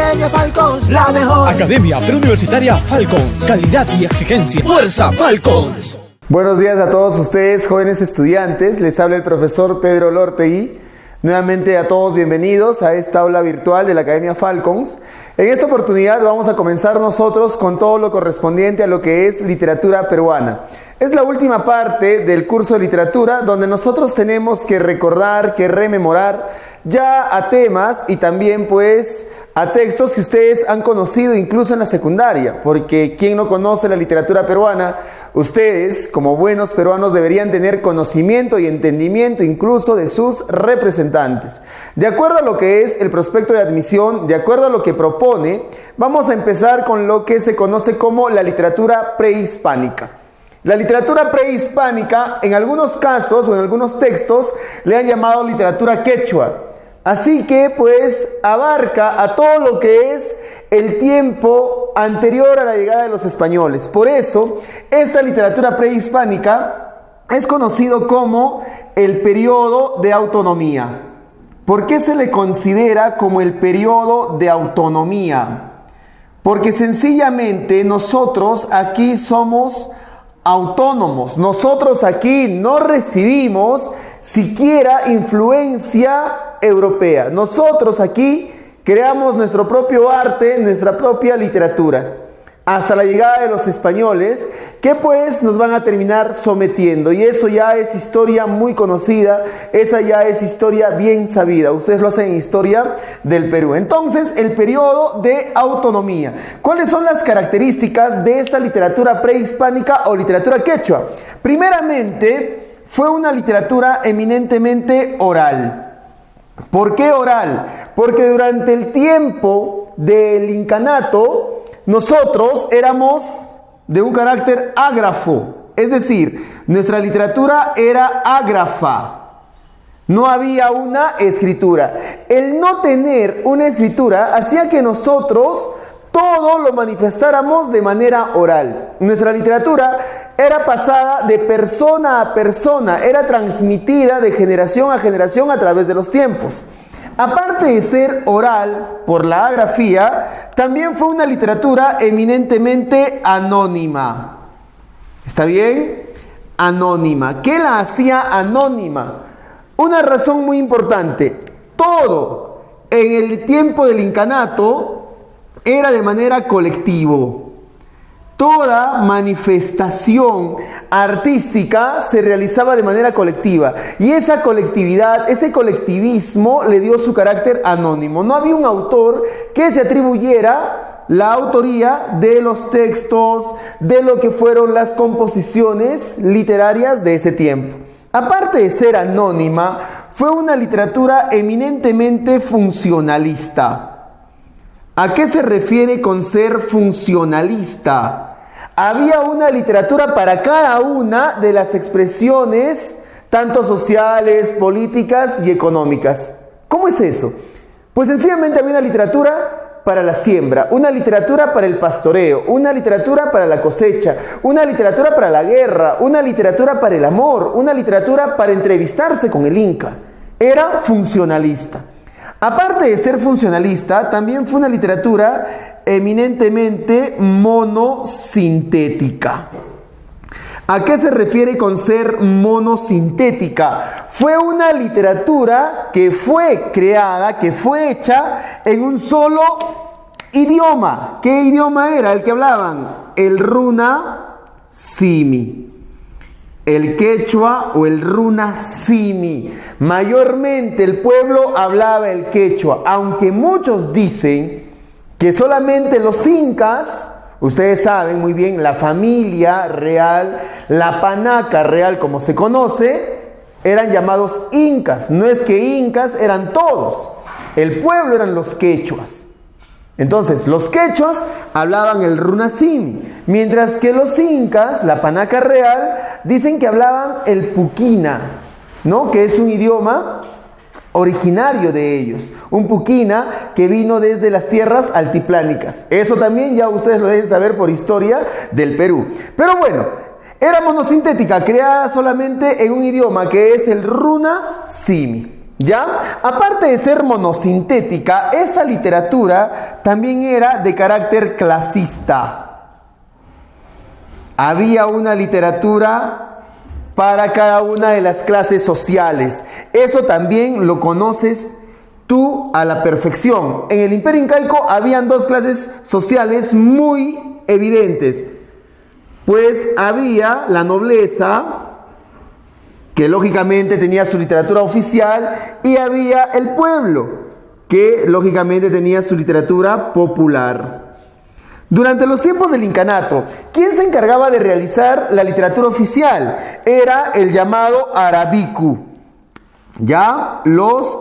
Academia Falcons, la mejor. Academia Preuniversitaria Falcons. Calidad y exigencia. ¡Fuerza Falcons! Buenos días a todos ustedes, jóvenes estudiantes. Les habla el profesor Pedro Lortegui. Nuevamente a todos bienvenidos a esta aula virtual de la Academia Falcons. En esta oportunidad vamos a comenzar nosotros con todo lo correspondiente a lo que es literatura peruana. Es la última parte del curso de literatura donde nosotros tenemos que recordar, que rememorar ya a temas y también pues a textos que ustedes han conocido incluso en la secundaria, porque ¿quién no conoce la literatura peruana? Ustedes, como buenos peruanos, deberían tener conocimiento y entendimiento incluso de sus representantes. De acuerdo a lo que es el prospecto de admisión, de acuerdo a lo que propone, vamos a empezar con lo que se conoce como la literatura prehispánica. La literatura prehispánica, en algunos casos o en algunos textos, le han llamado literatura quechua. Así que, pues, abarca a todo lo que es el tiempo anterior a la llegada de los españoles. Por eso, esta literatura prehispánica es conocido como el periodo de autonomía. ¿Por qué se le considera como el periodo de autonomía? Porque sencillamente nosotros aquí somos autónomos. Nosotros aquí no recibimos siquiera influencia europea. Nosotros aquí creamos nuestro propio arte, nuestra propia literatura, hasta la llegada de los españoles, que pues nos van a terminar sometiendo. Y eso ya es historia muy conocida, esa ya es historia bien sabida. Ustedes lo hacen en historia del Perú. Entonces, el periodo de autonomía. ¿Cuáles son las características de esta literatura prehispánica o literatura quechua? Primeramente, fue una literatura eminentemente oral. ¿Por qué oral? Porque durante el tiempo del incanato, nosotros éramos de un carácter ágrafo. Es decir, nuestra literatura era ágrafa. No había una escritura. El no tener una escritura hacía que nosotros todo lo manifestáramos de manera oral. Nuestra literatura era pasada de persona a persona, era transmitida de generación a generación a través de los tiempos. Aparte de ser oral por la agrafía, también fue una literatura eminentemente anónima. ¿Está bien? Anónima. ¿Qué la hacía anónima? Una razón muy importante. Todo en el tiempo del incanato era de manera colectivo. Toda manifestación artística se realizaba de manera colectiva. Y esa colectividad, ese colectivismo le dio su carácter anónimo. No había un autor que se atribuyera la autoría de los textos, de lo que fueron las composiciones literarias de ese tiempo. Aparte de ser anónima, fue una literatura eminentemente funcionalista. ¿A qué se refiere con ser funcionalista? Había una literatura para cada una de las expresiones, tanto sociales, políticas y económicas. ¿Cómo es eso? Pues sencillamente había una literatura para la siembra, una literatura para el pastoreo, una literatura para la cosecha, una literatura para la guerra, una literatura para el amor, una literatura para entrevistarse con el Inca. Era funcionalista. Aparte de ser funcionalista, también fue una literatura eminentemente monosintética. ¿A qué se refiere con ser monosintética? Fue una literatura que fue creada, que fue hecha en un solo idioma. ¿Qué idioma era el que hablaban? El runa simi. El quechua o el runa simi. Mayormente el pueblo hablaba el quechua, aunque muchos dicen que solamente los incas, ustedes saben muy bien, la familia real, la panaca real como se conoce, eran llamados incas. No es que incas eran todos, el pueblo eran los quechuas. Entonces, los quechuas hablaban el runa simi, mientras que los incas, la panaca real, dicen que hablaban el puquina, ¿no? Que es un idioma originario de ellos, un puquina que vino desde las tierras altiplánicas. Eso también ya ustedes lo deben saber por historia del Perú. Pero bueno, era monosintética, creada solamente en un idioma que es el runa simi. ¿Ya? Aparte de ser monosintética, esta literatura también era de carácter clasista. Había una literatura para cada una de las clases sociales. Eso también lo conoces tú a la perfección. En el Imperio Incaico habían dos clases sociales muy evidentes. Pues había la nobleza, que lógicamente tenía su literatura oficial, y había el pueblo, que lógicamente tenía su literatura popular. Durante los tiempos del incanato, ¿quién se encargaba de realizar la literatura oficial? Era el llamado Arabiku. Ya los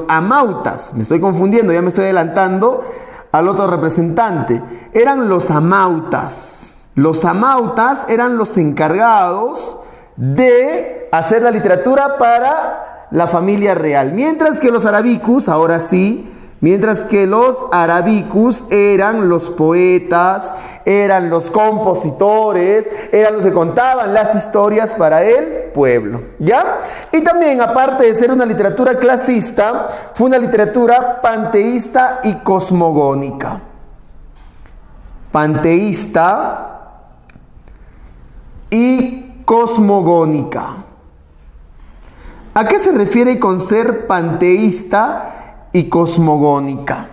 amautas, me estoy confundiendo, ya me estoy adelantando al otro representante. Eran los amautas. Los amautas eran los encargados de hacer la literatura para la familia real. Mientras que los arabicus, ahora sí, mientras que los arabicus eran los poetas, eran los compositores, eran los que contaban las historias para el pueblo, ¿ya? Y también, aparte de ser una literatura clasista, fue una literatura panteísta y cosmogónica. Panteísta y cosmogónica. ¿A qué se refiere con ser panteísta y cosmogónica?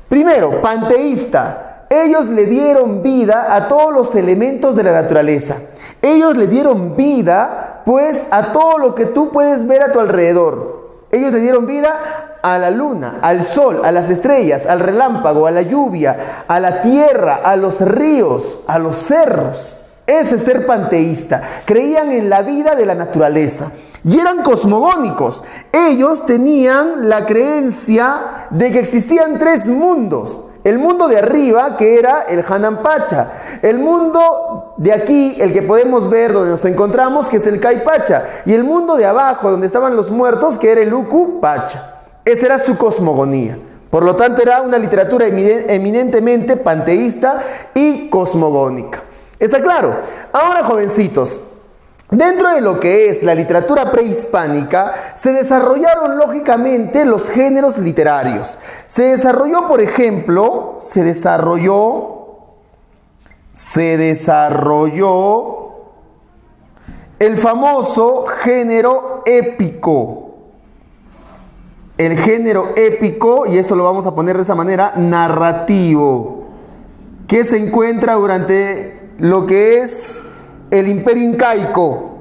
Primero, panteísta. Ellos le dieron vida a todos los elementos de la naturaleza. Ellos le dieron vida, pues, a todo lo que tú puedes ver a tu alrededor. Ellos le dieron vida a la luna, al sol, a las estrellas, al relámpago, a la lluvia, a la tierra, a los ríos, a los cerros. Eso es ser panteísta. Creían en la vida de la naturaleza. Y eran cosmogónicos. Ellos tenían la creencia de que existían tres mundos. El mundo de arriba, que era el Hanan Pacha. El mundo de aquí, el que podemos ver, donde nos encontramos, que es el Kai Pacha. Y el mundo de abajo, donde estaban los muertos, que era el Uku Pacha. Esa era su cosmogonía. Por lo tanto, era una literatura eminentemente panteísta y cosmogónica. ¿Está claro? Ahora, jovencitos, dentro de lo que es la literatura prehispánica, se desarrollaron lógicamente los géneros literarios. Se desarrolló, por ejemplo, el famoso género épico. El género épico, y esto lo vamos a poner de esa manera, narrativo, que se encuentra durante lo que es el Imperio Incaico.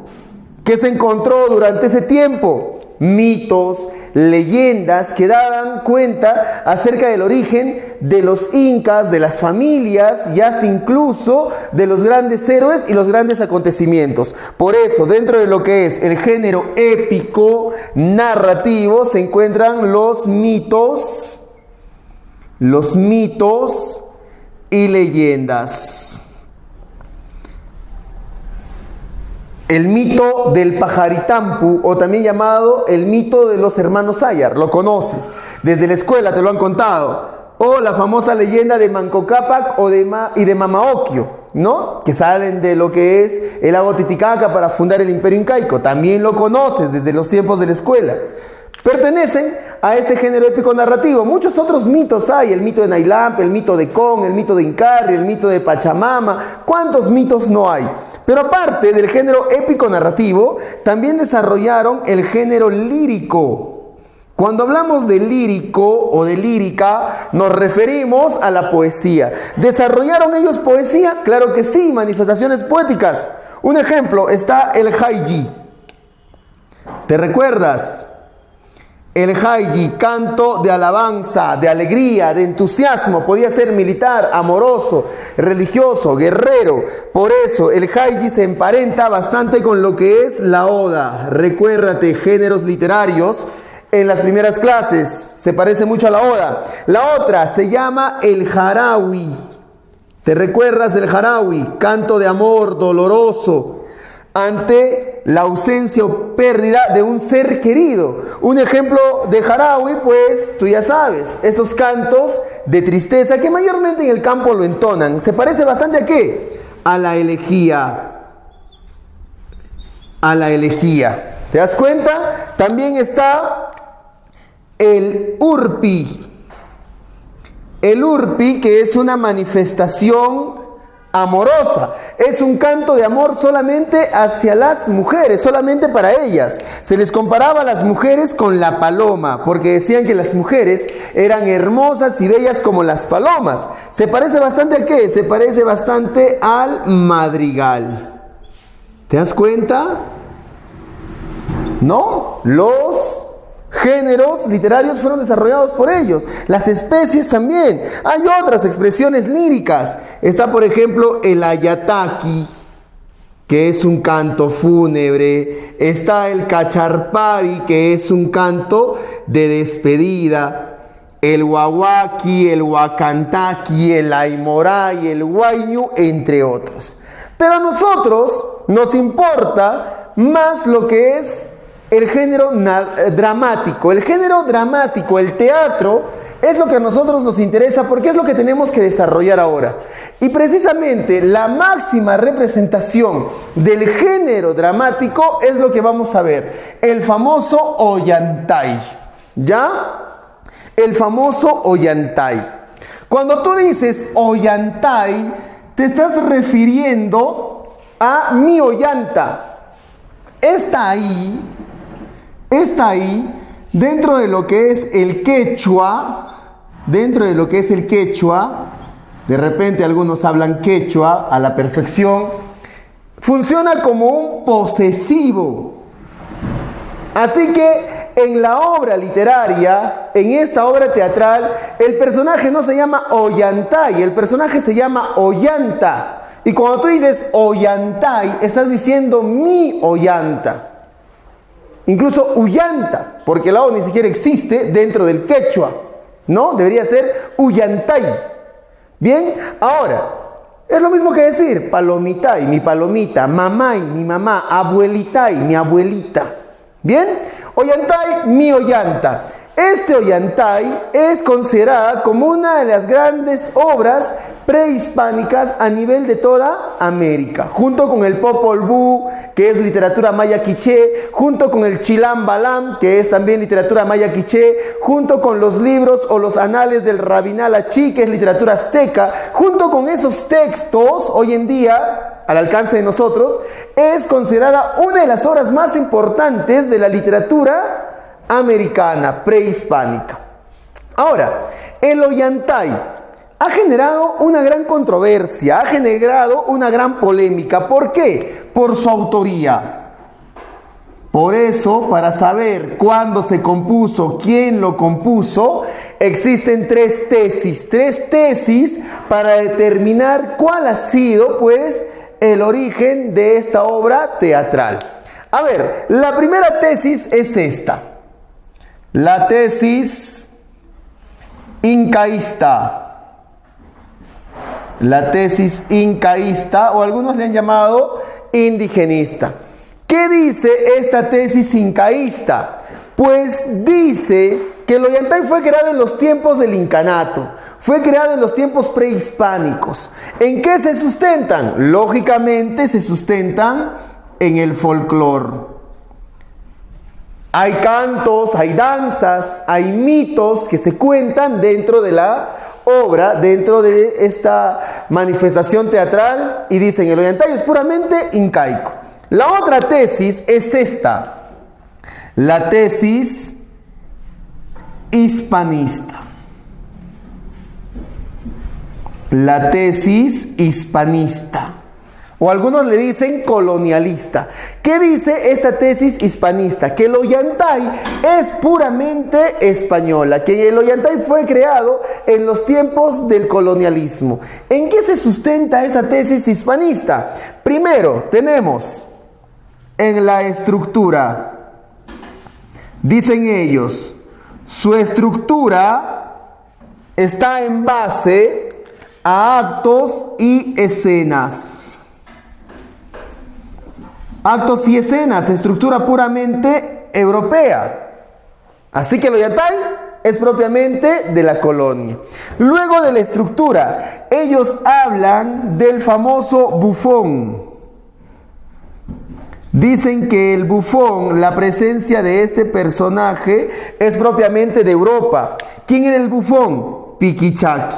¿Qué se encontró durante ese tiempo? Mitos, leyendas que daban cuenta acerca del origen de los incas, de las familias y hasta incluso de los grandes héroes y los grandes acontecimientos. Por eso, dentro de lo que es el género épico narrativo se encuentran los mitos y leyendas. El mito del Pajaritampu, o también llamado el mito de los hermanos Ayar, lo conoces, desde la escuela te lo han contado. O la famosa leyenda de Manco Cápac y de Mamaocllo, ¿no? Que salen de lo que es el lago Titicaca para fundar el Imperio Incaico. También lo conoces desde los tiempos de la escuela. Pertenecen a este género épico narrativo. Muchos otros mitos hay, el mito de Nailamp, el mito de Con, el mito de Incarri, el mito de Pachamama. ¿Cuántos mitos no hay? Pero aparte del género épico narrativo, también desarrollaron el género lírico. Cuando hablamos de lírico o de lírica, nos referimos a la poesía. ¿Desarrollaron ellos poesía? Claro que sí, manifestaciones poéticas. Un ejemplo está el Haiji. ¿Te recuerdas? El Haiji, canto de alabanza, de alegría, de entusiasmo. Podía ser militar, amoroso, religioso, guerrero. Por eso el Haiji se emparenta bastante con lo que es la oda. Recuérdate, géneros literarios en las primeras clases. Se parece mucho a la oda. La otra se llama el Jarawi. ¿Te recuerdas del Jarawi? Canto de amor doloroso ante la ausencia o pérdida de un ser querido. Un ejemplo de Jarawi, pues tú ya sabes, estos cantos de tristeza que mayormente en el campo lo entonan. ¿Se parece bastante a qué? A la elegía. A la elegía. ¿Te das cuenta? También está el urpi. El urpi, que es una manifestación amorosa, es un canto de amor solamente hacia las mujeres, solamente para ellas. Se les comparaba a las mujeres con la paloma, porque decían que las mujeres eran hermosas y bellas como las palomas. ¿Se parece bastante a qué? Se parece bastante al madrigal. ¿Te das cuenta? ¿No? Los géneros literarios fueron desarrollados por ellos. Las especies también. Hay otras expresiones líricas. Está, por ejemplo, el ayataki, que es un canto fúnebre. Está el cacharpari, que es un canto de despedida. El wawaki, el wakantaki, el aimoray, el huayñu, entre otros. Pero a nosotros nos importa más lo que es el género dramático. El género dramático, el teatro, es lo que a nosotros nos interesa porque es lo que tenemos que desarrollar ahora. Y precisamente la máxima representación del género dramático es lo que vamos a ver. El famoso ollantay. ¿Ya? El famoso ollantay. Cuando tú dices ollantay, te estás refiriendo a mi ollanta. Está ahí dentro de lo que es el quechua, de repente algunos hablan quechua a la perfección, funciona como un posesivo. Así que en la obra literaria, en esta obra teatral, el personaje no se llama ollantay, el personaje se llama ollanta. Y cuando tú dices ollantay, estás diciendo mi ollanta. Incluso uyanta, porque la O ni siquiera existe dentro del quechua, ¿no? Debería ser uyantay. Bien, ahora, es lo mismo que decir palomitay, mi palomita, mamay, mi mamá, abuelitay, mi abuelita. Bien, ollantay, mi ollanta. Este ollantay es considerada como una de las grandes obras prehispánicas a nivel de toda América, junto con el Popol Vuh, que es literatura maya quiché, junto con el Chilam Balam, que es también literatura maya quiché, junto con los libros o los anales del Rabinal Achí, que es literatura azteca, junto con esos textos, hoy en día, al alcance de nosotros, es considerada una de las obras más importantes de la literatura americana, prehispánica. Ahora, el ollantay ha generado una gran controversia, ha generado una gran polémica. ¿Por qué? Por su autoría. Por eso, para saber cuándo se compuso, quién lo compuso, existen tres tesis para determinar cuál ha sido, pues, el origen de esta obra teatral. A ver, la primera tesis es esta. La tesis incaísta. La tesis incaísta, o algunos le han llamado indigenista. ¿Qué dice esta tesis incaísta? Pues dice que el ollantay fue creado en los tiempos del incanato, fue creado en los tiempos prehispánicos. ¿En qué se sustentan? Lógicamente se sustentan en el folclore. Hay cantos, hay danzas, hay mitos que se cuentan dentro de la obra, dentro de esta manifestación teatral, y dicen el ollantay es puramente incaico. La otra tesis es esta, la tesis hispanista. La tesis hispanista. O algunos le dicen colonialista. ¿Qué dice esta tesis hispanista? Que el ollantay es puramente española, que el ollantay fue creado en los tiempos del colonialismo. ¿En qué se sustenta esta tesis hispanista? Primero, tenemos en la estructura. Dicen ellos, su estructura está en base a actos y escenas. Actos y escenas, estructura puramente europea. Así que el ollantay es propiamente de la colonia. Luego de la estructura, ellos hablan del famoso bufón. Dicen que el bufón, la presencia de este personaje es propiamente de Europa. ¿Quién era el bufón? Piquichaqui.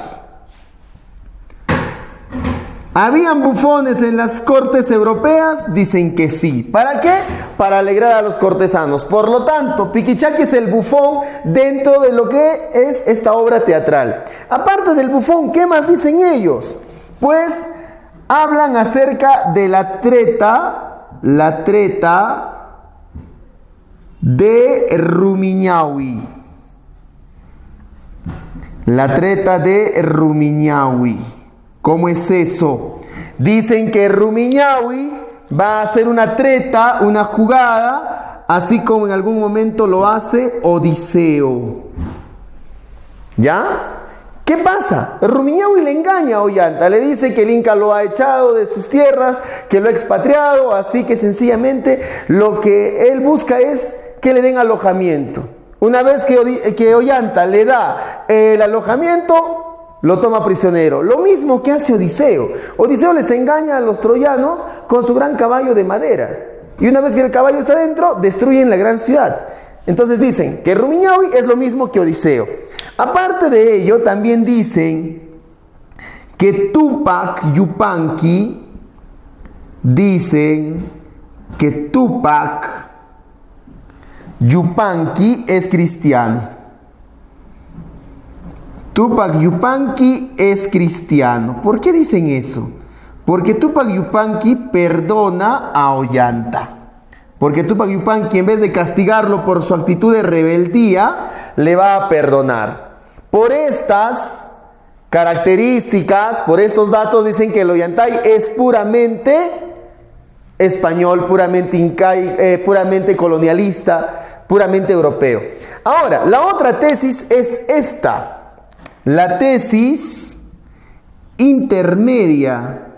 ¿Habían bufones en las cortes europeas? Dicen que sí. ¿Para qué? Para alegrar a los cortesanos. Por lo tanto, Piquichaqui es el bufón dentro de lo que es esta obra teatral. Aparte del bufón, ¿qué más dicen ellos? Pues hablan acerca de la treta de Rumiñahui. La treta de Rumiñahui. ¿Cómo es eso? Dicen que Rumiñahui va a hacer una treta, una jugada, así como en algún momento lo hace Odiseo. ¿Ya? ¿Qué pasa? Rumiñahui le engaña a Ollanta, le dice que el Inca lo ha echado de sus tierras, que lo ha expatriado, así que sencillamente lo que él busca es que le den alojamiento. Una vez que Ollanta le da el alojamiento, lo toma prisionero. Lo mismo que hace Odiseo. Odiseo les engaña a los troyanos con su gran caballo de madera. Y una vez que el caballo está dentro, destruyen la gran ciudad. Entonces dicen que Rumiñahui es lo mismo que Odiseo. Aparte de ello, también dicen que Tupac Yupanqui, es cristiano. Tupac Yupanqui es cristiano. ¿Por qué dicen eso? Porque Tupac Yupanqui perdona a Ollanta. Porque Tupac Yupanqui, en vez de castigarlo por su actitud de rebeldía, le va a perdonar. Por estas características, por estos datos, dicen que el Ollantay es puramente español, puramente incaico, puramente colonialista, puramente europeo. Ahora, la otra tesis es esta. La tesis intermedia,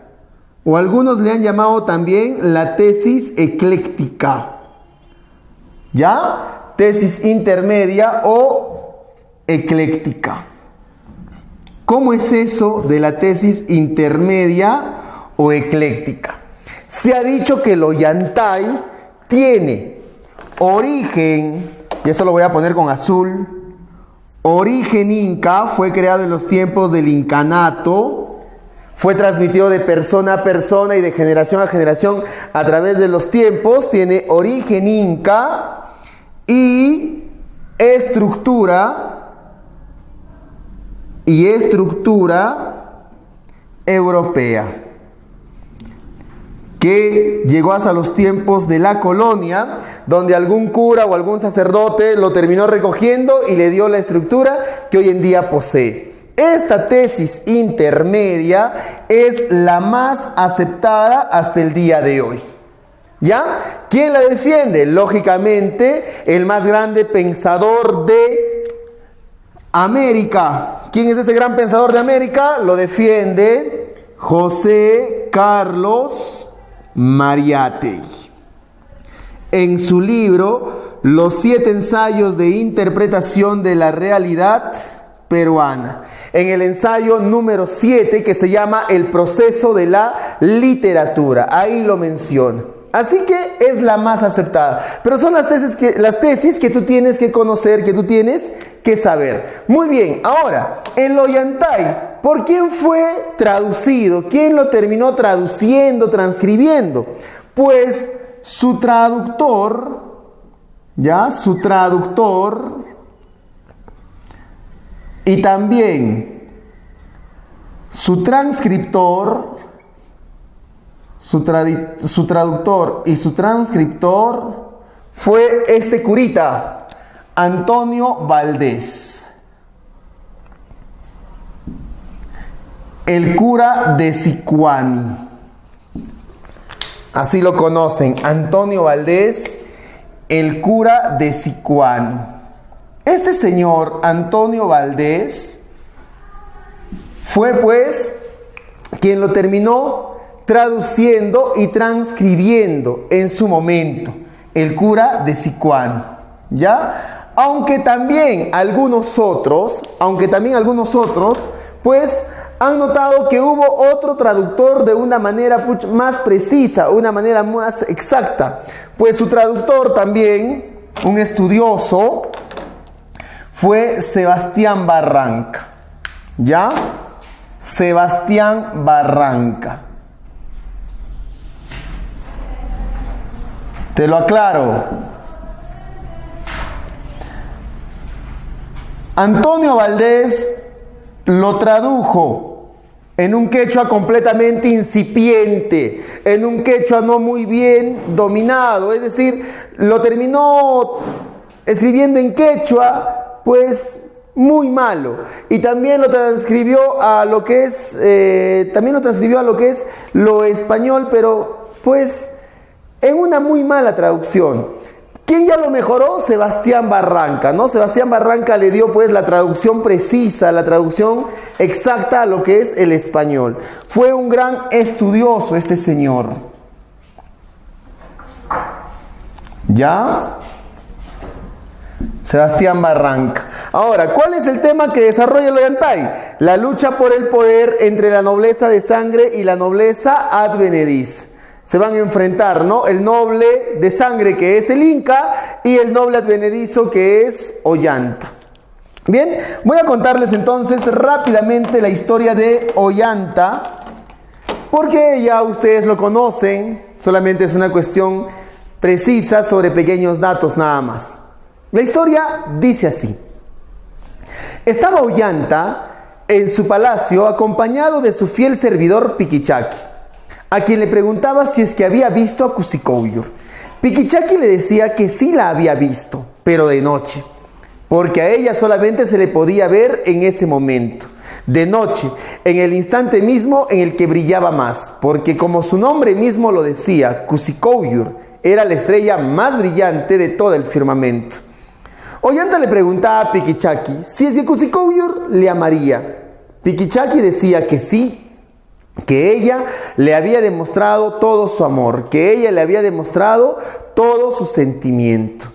o algunos le han llamado también la tesis ecléctica. ¿Ya? Tesis intermedia o ecléctica. ¿Cómo es eso de la tesis intermedia o ecléctica? Se ha dicho que el Ollantay tiene origen, y esto lo voy a poner con azul, origen inca, fue creado en los tiempos del incanato, fue transmitido de persona a persona y de generación a generación a través de los tiempos, tiene origen inca y estructura europea, que llegó hasta los tiempos de la colonia, donde algún cura o algún sacerdote lo terminó recogiendo y le dio la estructura que hoy en día posee. Esta tesis intermedia es la más aceptada hasta el día de hoy. ¿Ya? ¿Quién la defiende? Lógicamente, el más grande pensador de América. ¿Quién es ese gran pensador de América? Lo defiende José Carlos Mariátegui. En su libro Los 7 ensayos de interpretación de la realidad peruana, en el ensayo número 7, que se llama El proceso de la literatura, ahí lo menciona. Así que es la más aceptada. Pero son las tesis que tú tienes que conocer, que tú tienes que saber. Muy bien, ahora, el Ollantay, ¿por quién fue traducido? ¿Quién lo terminó traduciendo, transcribiendo? Pues su traductor, y también su transcriptor, su traductor y su transcriptor fue este curita, Antonio Valdés, el cura de Sicuani. Así lo conocen, Antonio Valdés, el cura de Sicuani. Este señor Antonio Valdés fue pues quien lo terminó traduciendo y transcribiendo en su momento, el cura de Sicuani, ¿ya? Aunque también algunos otros, pues han notado que hubo otro traductor de una manera más precisa, una manera más exacta. Pues su traductor también, un estudioso, fue Sebastián Barranca. ¿Ya? Sebastián Barranca. Te lo aclaro. Antonio Valdés lo tradujo en un quechua completamente incipiente, en un quechua no muy bien dominado, es decir, lo terminó escribiendo en quechua, pues muy malo, y también lo transcribió a lo que es, lo español, pero pues en una muy mala traducción. ¿Quién ya lo mejoró? Sebastián Barranca, ¿no? Sebastián Barranca le dio pues la traducción precisa, la traducción exacta a lo que es el español. Fue un gran estudioso este señor. ¿Ya? Sebastián Barranca. Ahora, ¿cuál es el tema que desarrolla el Ollantay? La lucha por el poder entre la nobleza de sangre y la nobleza advenediza. Se van a enfrentar, ¿no? El noble de sangre, que es el Inca, y el noble advenedizo, que es Ollanta. Bien, voy a contarles entonces rápidamente la historia de Ollanta, porque ya ustedes lo conocen, solamente es una cuestión precisa sobre pequeños datos nada más. La historia dice así: estaba Ollanta en su palacio acompañado de su fiel servidor Piquichaqui, a quien le preguntaba si es que había visto a Cusicouyur. Piquichaqui le decía que sí la había visto, pero de noche, porque a ella solamente se le podía ver en ese momento, de noche, en el instante mismo en el que brillaba más, porque como su nombre mismo lo decía, Cusicouyur era la estrella más brillante de todo el firmamento. Ollanta le preguntaba a Piquichaqui si es que Cusicouyur le amaría. Piquichaqui decía que sí, que ella le había demostrado todo su amor, que ella le había demostrado todo su sentimiento.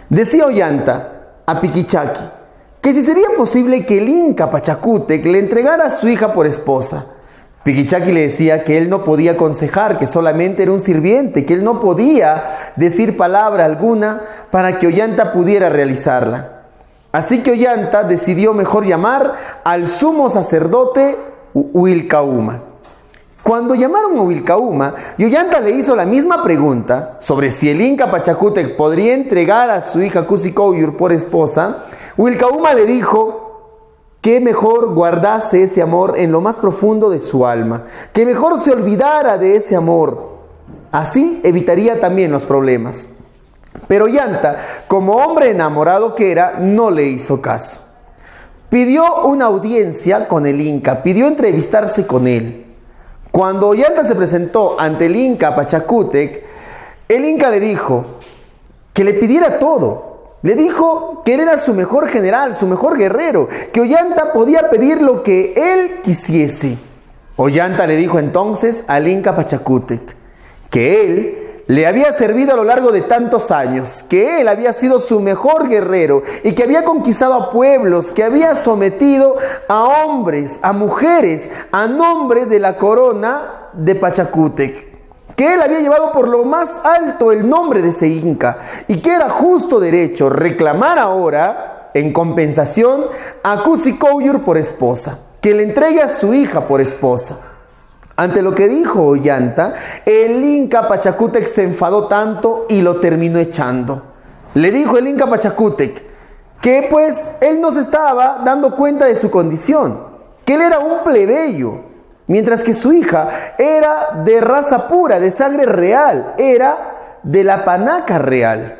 Decía Ollanta a Piquichaqui que si sería posible que el Inca Pachacútec le entregara a su hija por esposa. Piquichaqui le decía que él no podía aconsejar, que solamente era un sirviente, que él no podía decir palabra alguna para que Ollanta pudiera realizarla. Así que Ollanta decidió mejor llamar al sumo sacerdote Huilcauma. Cuando llamaron a Huilcauma y Ollanta le hizo la misma pregunta sobre si el Inca Pachacútec podría entregar a su hija Cusicouyur por esposa, Huilcauma le dijo que mejor guardase ese amor en lo más profundo de su alma, que mejor se olvidara de ese amor, así evitaría también los problemas. Pero Ollanta, como hombre enamorado que era, no le hizo caso. Pidió una audiencia con el Inca, pidió entrevistarse con él. Cuando Ollanta se presentó ante el Inca Pachacútec, el Inca le dijo que le pidiera todo. Le dijo que él era su mejor general, su mejor guerrero, que Ollanta podía pedir lo que él quisiese. Ollanta le dijo entonces al Inca Pachacútec que él le había servido a lo largo de tantos años, que él había sido su mejor guerrero y que había conquistado a pueblos, que había sometido a hombres, a mujeres, a nombre de la corona de Pachacútec, que él había llevado por lo más alto el nombre de ese Inca y que era justo derecho reclamar ahora, en compensación, a Cusicouyur por esposa, que le entregue a su hija por esposa. Ante lo que dijo Ollanta, el Inca Pachacútec se enfadó tanto y lo terminó echando. Le dijo el Inca Pachacútec que pues él no se estaba dando cuenta de su condición, que él era un plebeyo, mientras que su hija era de raza pura, de sangre real, era de la panaca real.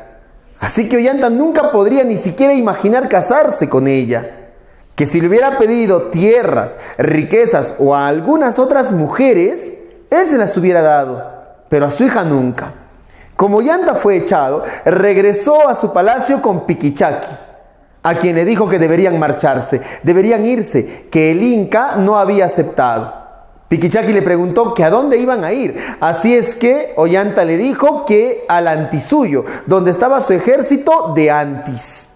Así que Ollanta nunca podría ni siquiera imaginar casarse con ella. Que si le hubiera pedido tierras, riquezas o a algunas otras mujeres, él se las hubiera dado, pero a su hija nunca. Como Ollanta fue echado, regresó a su palacio con Piquichaqui, a quien le dijo que deberían marcharse, deberían irse, que el Inca no había aceptado. Piquichaqui le preguntó que a dónde iban a ir, así es que Ollanta le dijo que al Antisuyo, donde estaba su ejército de Antis.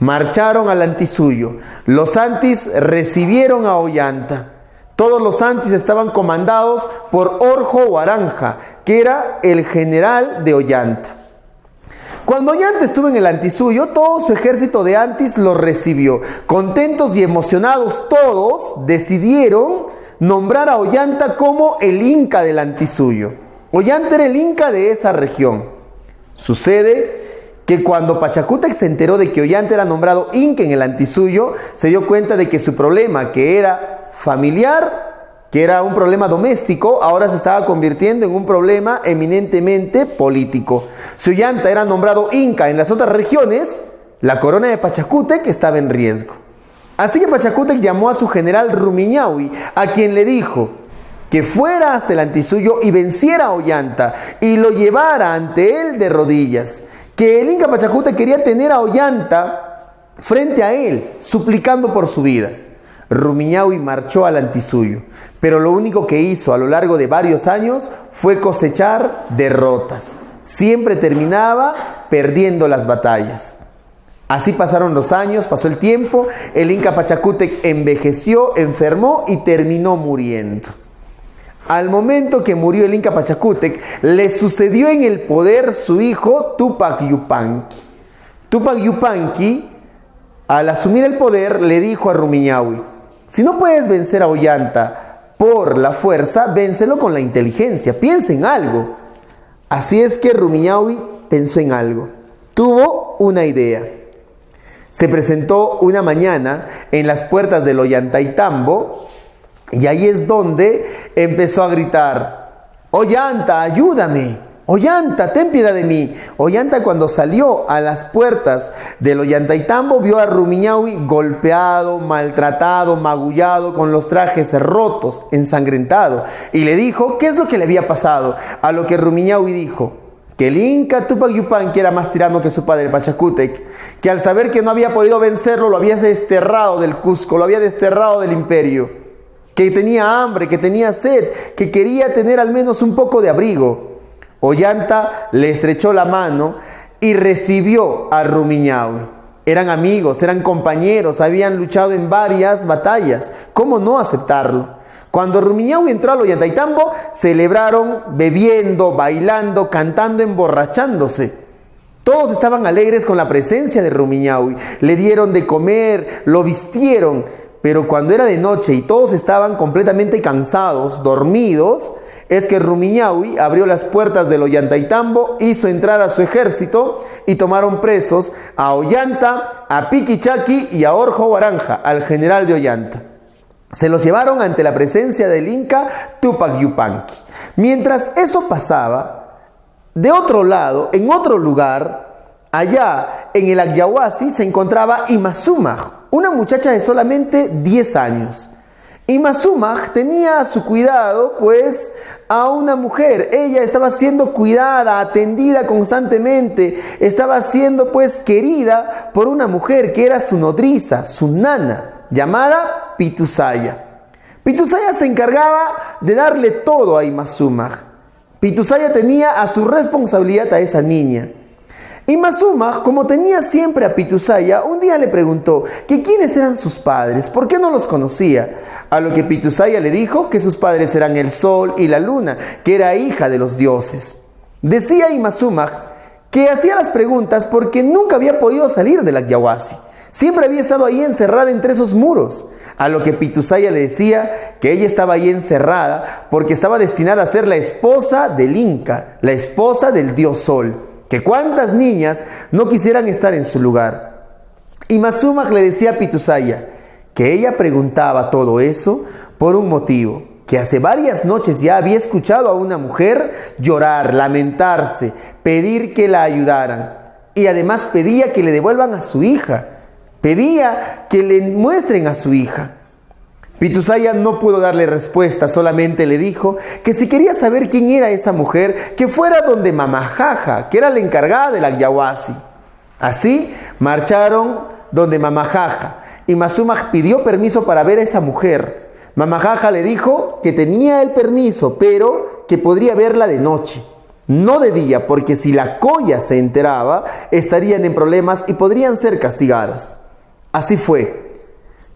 marcharon al Antisuyo. Los Antis recibieron a Ollanta. Todos los Antis estaban comandados por Orjo Guaranja, que era el general de Ollanta. Cuando Ollanta estuvo en el Antisuyo, todo su ejército de Antis lo recibió. Contentos y emocionados todos, decidieron nombrar a Ollanta como el Inca del Antisuyo. Ollanta era el Inca de esa región. Sucede que cuando Pachacútec se enteró de que Ollanta era nombrado Inca en el Antisuyo, se dio cuenta de que su problema, que era familiar, que era un problema doméstico, ahora se estaba convirtiendo en un problema eminentemente político. Si Ollanta era nombrado Inca en las otras regiones, la corona de Pachacútec estaba en riesgo. Así que Pachacútec llamó a su general Rumiñahui, a quien le dijo que fuera hasta el Antisuyo y venciera a Ollanta y lo llevara ante él de rodillas. Que el Inca Pachacútec quería tener a Ollanta frente a él, suplicando por su vida. Rumiñahui marchó al Antisuyo, pero lo único que hizo a lo largo de varios años fue cosechar derrotas. Siempre terminaba perdiendo las batallas. Así pasaron los años, pasó el tiempo, el Inca Pachacútec envejeció, enfermó y terminó muriendo. Al momento que murió el Inca Pachacútec, le sucedió en el poder su hijo Tupac Yupanqui. Tupac Yupanqui, al asumir el poder, le dijo a Rumiñahui: si no puedes vencer a Ollanta por la fuerza, vénselo con la inteligencia, piensa en algo. Así es que Rumiñahui pensó en algo, tuvo una idea. Se presentó una mañana en las puertas del Ollantaytambo y ahí es donde empezó a gritar: Ollanta, ayúdame, Ollanta, ten piedad de mí. Ollanta, cuando salió a las puertas del Ollantaytambo, vio a Rumiñahui golpeado, maltratado, magullado, con los trajes rotos, ensangrentado, y le dijo qué es lo que le había pasado. A lo que Rumiñahui dijo que el Inca Tupac Yupanqui era más tirano que su padre Pachacútec, que al saber que no había podido vencerlo, lo había desterrado del Cusco, lo había desterrado del imperio, que tenía hambre, que tenía sed, que quería tener al menos un poco de abrigo. Ollanta le estrechó la mano y recibió a Rumiñahui. Eran amigos, eran compañeros, habían luchado en varias batallas. ¿Cómo no aceptarlo? Cuando Rumiñahui entró al Ollantaytambo, celebraron bebiendo, bailando, cantando, emborrachándose. Todos estaban alegres con la presencia de Rumiñahui. Le dieron de comer, lo vistieron. Pero cuando era de noche y todos estaban completamente cansados, dormidos, es que Rumiñahui abrió las puertas del Ollantaytambo, hizo entrar a su ejército y tomaron presos a Ollanta, a Piquichaqui y a Orjo Guaranja, al general de Ollanta. Se los llevaron ante la presencia del Inca Tupac Yupanqui. Mientras eso pasaba, de otro lado, en otro lugar, allá en el Agyahuasi, se encontraba Imazumaj, una muchacha de solamente 10 años. Imazumaj tenía a su cuidado pues a una mujer. Ella estaba siendo cuidada, atendida constantemente, estaba siendo pues querida por una mujer que era su nodriza, su nana, llamada Pitusaya. Pitusaya se encargaba de darle todo a Imazumaj. Pitusaya tenía a su responsabilidad a esa niña. Imazumaj, como tenía siempre a Pitusaya, un día le preguntó que quiénes eran sus padres, por qué no los conocía. A lo que Pitusaya le dijo que sus padres eran el sol y la luna, que era hija de los dioses. Decía Imazumaj que hacía las preguntas porque nunca había podido salir del Agyahuasi. Siempre había estado ahí encerrada entre esos muros. A lo que Pitusaya le decía que ella estaba ahí encerrada porque estaba destinada a ser la esposa del Inca, la esposa del dios Sol. Que cuántas niñas no quisieran estar en su lugar. Imazumaj le decía a Pitusaya que ella preguntaba todo eso por un motivo, que hace varias noches ya había escuchado a una mujer llorar, lamentarse, pedir que la ayudaran. Y además pedía que le devuelvan a su hija. Pedía que le muestren a su hija. Pitusaya no pudo darle respuesta, solamente le dijo que si quería saber quién era esa mujer, que fuera donde Mamajaja, que era la encargada del Agyahuasi. Así marcharon donde Mamajaja. Imazumaj pidió permiso para ver a esa mujer. Mamajaja le dijo que tenía el permiso, pero que podría verla de noche. no de día, porque si la colla se enteraba, estarían en problemas y podrían ser castigadas. Así fue.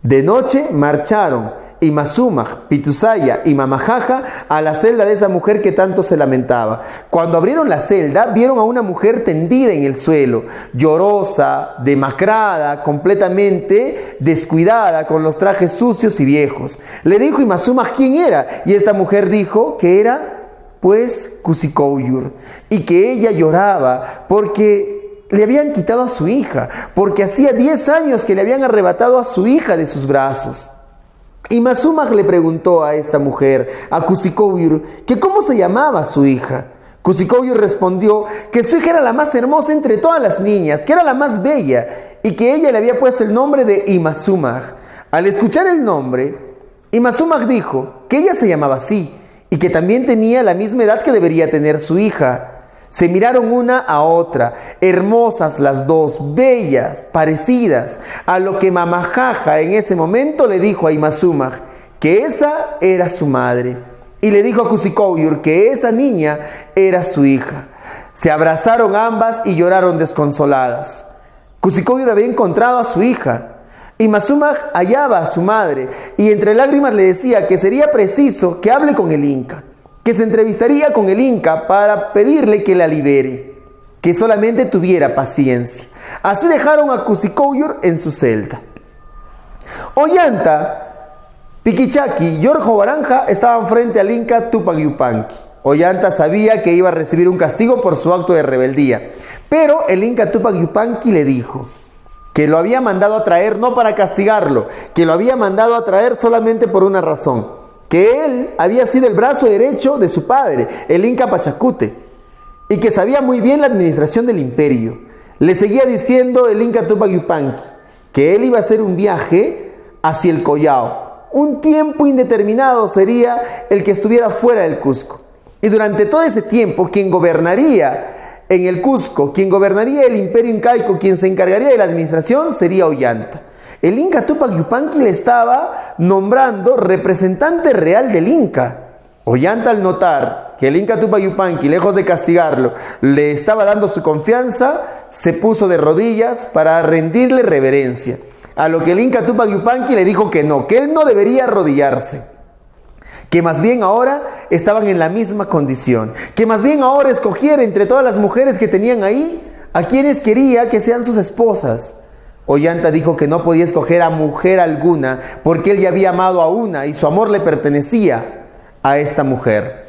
De noche marcharon Imazumaj, Pitusaya y Mamajaja a la celda de esa mujer que tanto se lamentaba. Cuando abrieron la celda, vieron a una mujer tendida en el suelo, llorosa, demacrada, completamente descuidada, con los trajes sucios y viejos. Le dijo Imazumaj quién era, y esta mujer dijo que era pues Kusikouyur, y que ella lloraba porque le habían quitado a su hija, porque hacía 10 años que le habían arrebatado a su hija de sus brazos. Y Imazumaj le preguntó a esta mujer, a Kusikouyur, que cómo se llamaba su hija. Kusikouyur respondió que su hija era la más hermosa entre todas las niñas, que era la más bella, y que ella le había puesto el nombre de Imazumaj. Al escuchar el nombre, Imazumaj dijo que ella se llamaba así, y que también tenía la misma edad que debería tener su hija. Se miraron una a otra, hermosas las dos, bellas, parecidas, a lo que Mamajaja en ese momento le dijo a Imazumaj que esa era su madre, y le dijo a Kusikouyur que esa niña era su hija. Se abrazaron ambas y lloraron desconsoladas. Kusikouyur había encontrado a su hija. Imazumaj hallaba a su madre y entre lágrimas le decía que sería preciso que hable con el Inca, que se entrevistaría con el Inca para pedirle que la libere, que solamente tuviera paciencia. Así dejaron a Kusikouyur en su celda. Ollanta, Piquichaki y Yorjo Baranja estaban frente al Inca Tupac Yupanqui. Ollanta sabía que iba a recibir un castigo por su acto de rebeldía, pero el Inca Tupac Yupanqui le dijo que lo había mandado a traer no para castigarlo, que lo había mandado a traer solamente por una razón, que él había sido el brazo derecho de su padre, el Inca Pachacútec, y que sabía muy bien la administración del imperio. Le seguía diciendo el Inca Tupac Yupanqui que él iba a hacer un viaje hacia el Collao. Un tiempo indeterminado sería el que estuviera fuera del Cusco. Y durante todo ese tiempo, quien gobernaría en el Cusco, quien gobernaría el imperio incaico, quien se encargaría de la administración, sería Ollanta. El Inca Tupac Yupanqui le estaba nombrando representante real del Inca. Ollanta, al notar que el Inca Tupac Yupanqui, lejos de castigarlo, le estaba dando su confianza, se puso de rodillas para rendirle reverencia. A lo que el Inca Tupac Yupanqui le dijo que él no debería arrodillarse, que más bien ahora estaban en la misma condición, que más bien ahora escogiera entre todas las mujeres que tenían ahí a quienes quería que sean sus esposas. Ollanta dijo que no podía escoger a mujer alguna porque él ya había amado a una y su amor le pertenecía a esta mujer.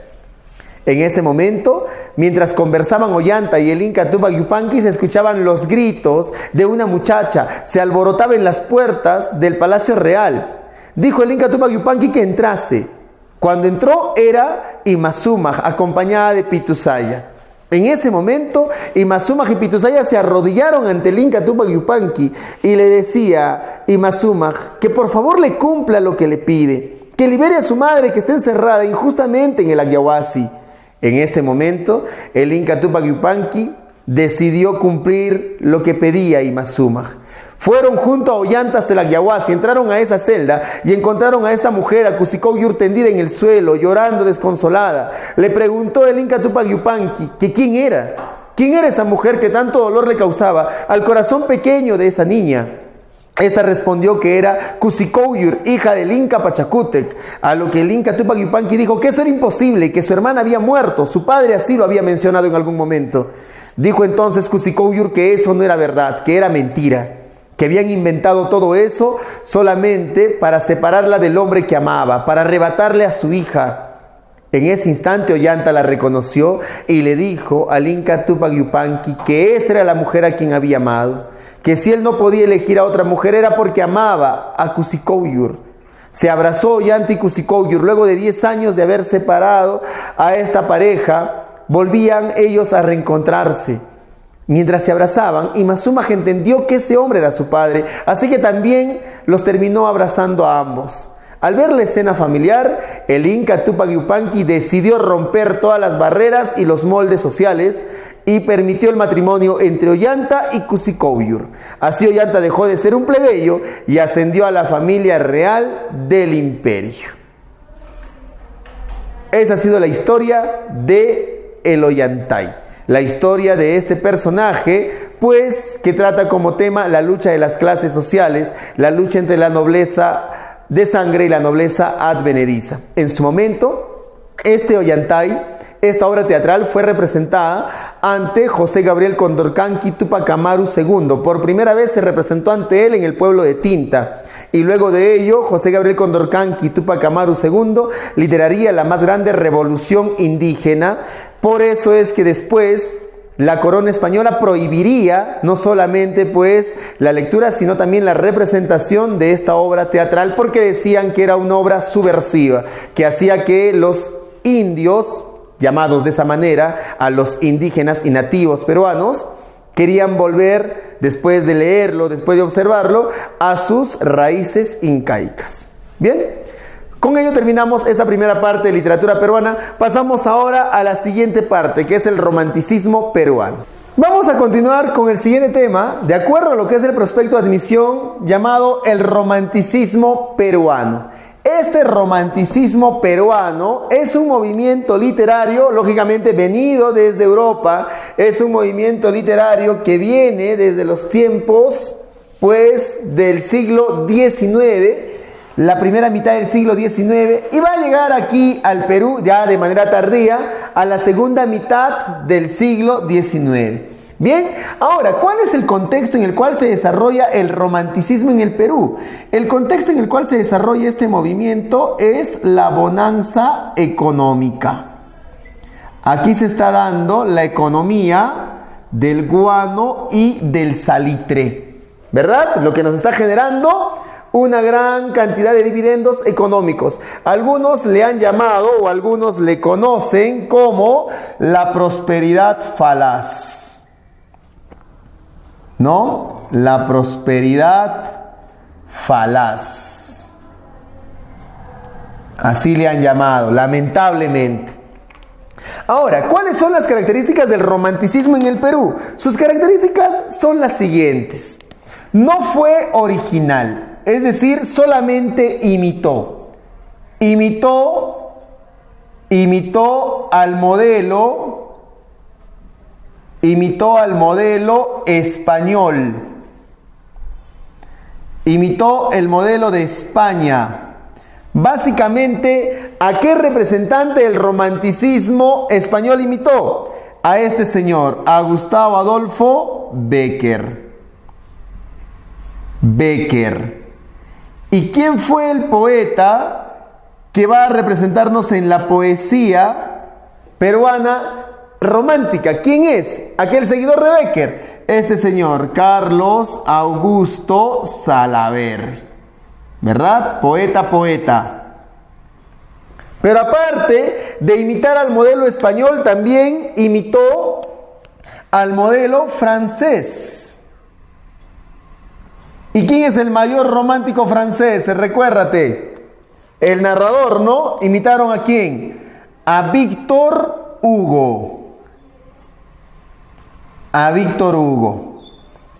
En ese momento, mientras conversaban Ollanta y el Inca Tupac Yupanqui, se escuchaban los gritos de una muchacha. Se alborotaba en las puertas del Palacio Real. Dijo el Inca Tupac Yupanqui que entrase. Cuando entró era Imazumaj, acompañada de Pitusaya. En ese momento, Imazumaj y Pitusaya se arrodillaron ante el Inca Tupac Yupanqui y le decía Imazumaj que por favor le cumpla lo que le pide, que libere a su madre que está encerrada injustamente en el Ayahuasí. En ese momento, el Inca Tupac Yupanqui decidió cumplir lo que pedía Imazumaj. Fueron junto a Ollanta hasta el Ayahuasí, entraron a esa celda y encontraron a esta mujer, a Kusikouyur, tendida en el suelo, llorando desconsolada. Le preguntó el Inca Tupac Yupanqui que quién era esa mujer que tanto dolor le causaba al corazón pequeño de esa niña. Esta respondió que era Kusikouyur, hija del Inca Pachacútec, a lo que el Inca Tupac Yupanqui dijo que eso era imposible, que su hermana había muerto, su padre así lo había mencionado en algún momento. Dijo entonces Kusikouyur que eso no era verdad, que era mentira, que habían inventado todo eso solamente para separarla del hombre que amaba, para arrebatarle a su hija. En ese instante Ollanta la reconoció y le dijo al Inca Tupac Yupanqui que esa era la mujer a quien había amado, que si él no podía elegir a otra mujer era porque amaba a Kusikouyur. Se abrazó Ollanta y Kusikouyur. Luego de 10 años de haber separado a esta pareja, volvían ellos a reencontrarse. Mientras se abrazaban, Imazumaj entendió que ese hombre era su padre, así que también los terminó abrazando a ambos. Al ver la escena familiar, el Inca Tupac Yupanqui decidió romper todas las barreras y los moldes sociales y permitió el matrimonio entre Ollanta y Kusikouyur. Así Ollanta dejó de ser un plebeyo y ascendió a la familia real del imperio. Esa ha sido la historia de El Ollantay. La historia de este personaje, pues, que trata como tema la lucha de las clases sociales, la lucha entre la nobleza de sangre y la nobleza advenediza. En su momento, este Ollantay, esta obra teatral fue representada ante José Gabriel Condorcanqui Tupac Amaru II. Por primera vez se representó ante él en el pueblo de Tinta. Y luego de ello, José Gabriel Condorcanqui Tupac Amaru II lideraría la más grande revolución indígena. Por eso es que después la corona española prohibiría no solamente pues la lectura, sino también la representación de esta obra teatral, porque decían que era una obra subversiva, que hacía que los indios, llamados de esa manera a los indígenas y nativos peruanos, querían volver, después de leerlo, después de observarlo, a sus raíces incaicas. Bien, con ello terminamos esta primera parte de literatura peruana. Pasamos ahora a la siguiente parte, que es el romanticismo peruano. Vamos a continuar con el siguiente tema, de acuerdo a lo que es el prospecto de admisión, llamado el romanticismo peruano. Este romanticismo peruano es un movimiento literario, lógicamente venido desde Europa, es un movimiento literario que viene desde los tiempos, pues, del siglo XIX, la primera mitad del siglo XIX, y va a llegar aquí al Perú ya de manera tardía, a la segunda mitad del siglo XIX. Bien, ahora, ¿cuál es el contexto en el cual se desarrolla el romanticismo en el Perú? El contexto en el cual se desarrolla este movimiento es la bonanza económica. Aquí se está dando la economía del guano y del salitre, ¿verdad? Lo que nos está generando una gran cantidad de dividendos económicos. Algunos le han llamado o algunos le conocen como la prosperidad falaz. ¿No? La prosperidad falaz. Así le han llamado, lamentablemente. Ahora, ¿cuáles son las características del romanticismo en el Perú? Sus características son las siguientes. No fue original, es decir, solamente imitó. Imitó al modelo español. Imitó el modelo de España. Básicamente, ¿a qué representante del romanticismo español imitó? A este señor, a Gustavo Adolfo Bécquer. ¿Y quién fue el poeta que va a representarnos en la poesía peruana romántica? ¿Quién es? Aquel seguidor de Bécquer. Este señor, Carlos Augusto Salaberry, ¿verdad? Poeta. Pero aparte de imitar al modelo español, también imitó al modelo francés. ¿Y quién es el mayor romántico francés? Recuérdate, el narrador, ¿no? ¿Imitaron a quién? A Víctor Hugo.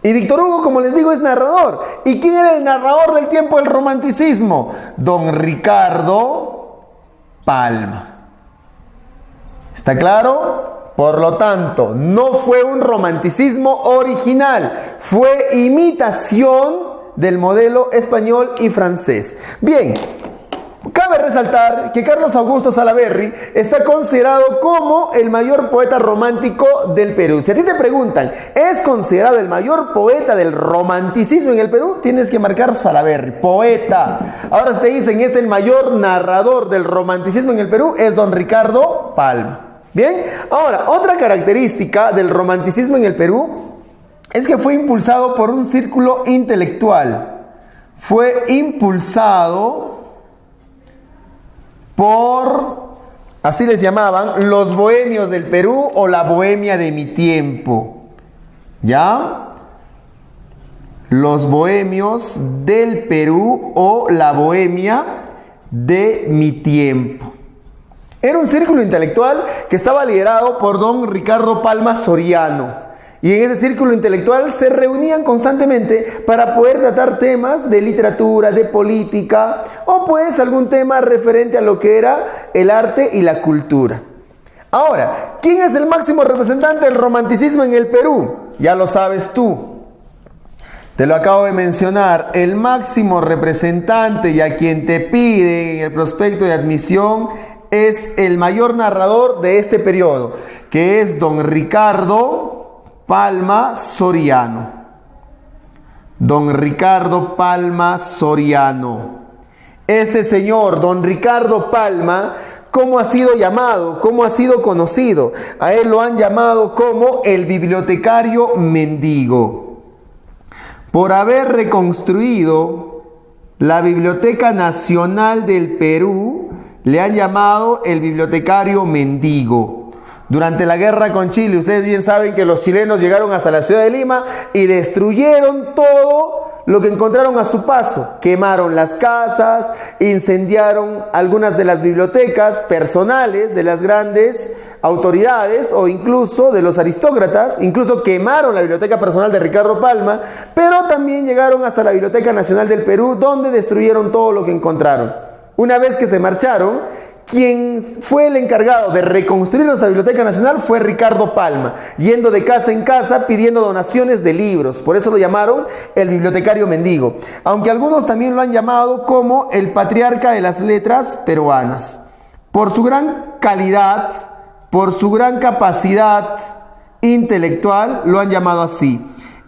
Y Víctor Hugo, como les digo, es narrador. ¿Y quién era el narrador del tiempo del romanticismo? Don Ricardo Palma. ¿Está claro? Por lo tanto, no fue un romanticismo original, fue imitación del modelo español y francés. Bien, cabe resaltar que Carlos Augusto Salaberry está considerado como el mayor poeta romántico del Perú. Si a ti te preguntan, ¿es considerado el mayor poeta del romanticismo en el Perú? Tienes que marcar Salaberry, poeta. Ahora si te dicen, ¿es el mayor narrador del romanticismo en el Perú? Es don Ricardo Palma. Bien, ahora, otra característica del romanticismo en el Perú es que fue impulsado por un círculo intelectual. Fue impulsado por, así les llamaban, los bohemios del Perú o la bohemia de mi tiempo. ¿Ya? Los bohemios del Perú o la bohemia de mi tiempo. Era un círculo intelectual que estaba liderado por don Ricardo Palma Soriano. Y en ese círculo intelectual se reunían constantemente para poder tratar temas de literatura, de política o pues algún tema referente a lo que era el arte y la cultura. Ahora, ¿quién es el máximo representante del romanticismo en el Perú? Ya lo sabes tú. Te lo acabo de mencionar. El máximo representante y a quien te piden en el prospecto de admisión es el mayor narrador de este periodo, que es don Ricardo Palma Soriano. Don Ricardo Palma Soriano. Este señor, don Ricardo Palma, ¿cómo ha sido llamado? ¿Cómo ha sido conocido? A él lo han llamado como el bibliotecario mendigo, por haber reconstruido la Biblioteca Nacional del Perú. Le han llamado el bibliotecario mendigo. Durante la guerra con Chile, ustedes bien saben que los chilenos llegaron hasta la ciudad de Lima y destruyeron todo lo que encontraron a su paso. Quemaron las casas, incendiaron algunas de las bibliotecas personales de las grandes autoridades o incluso de los aristócratas. Incluso quemaron la biblioteca personal de Ricardo Palma, pero también llegaron hasta la Biblioteca Nacional del Perú, donde destruyeron todo lo que encontraron. Una vez que se marcharon, quien fue el encargado de reconstruir nuestra Biblioteca Nacional fue Ricardo Palma, yendo de casa en casa pidiendo donaciones de libros. Por eso lo llamaron el bibliotecario mendigo, aunque algunos también lo han llamado como el patriarca de las letras peruanas. Por su gran calidad, por su gran capacidad intelectual, lo han llamado así,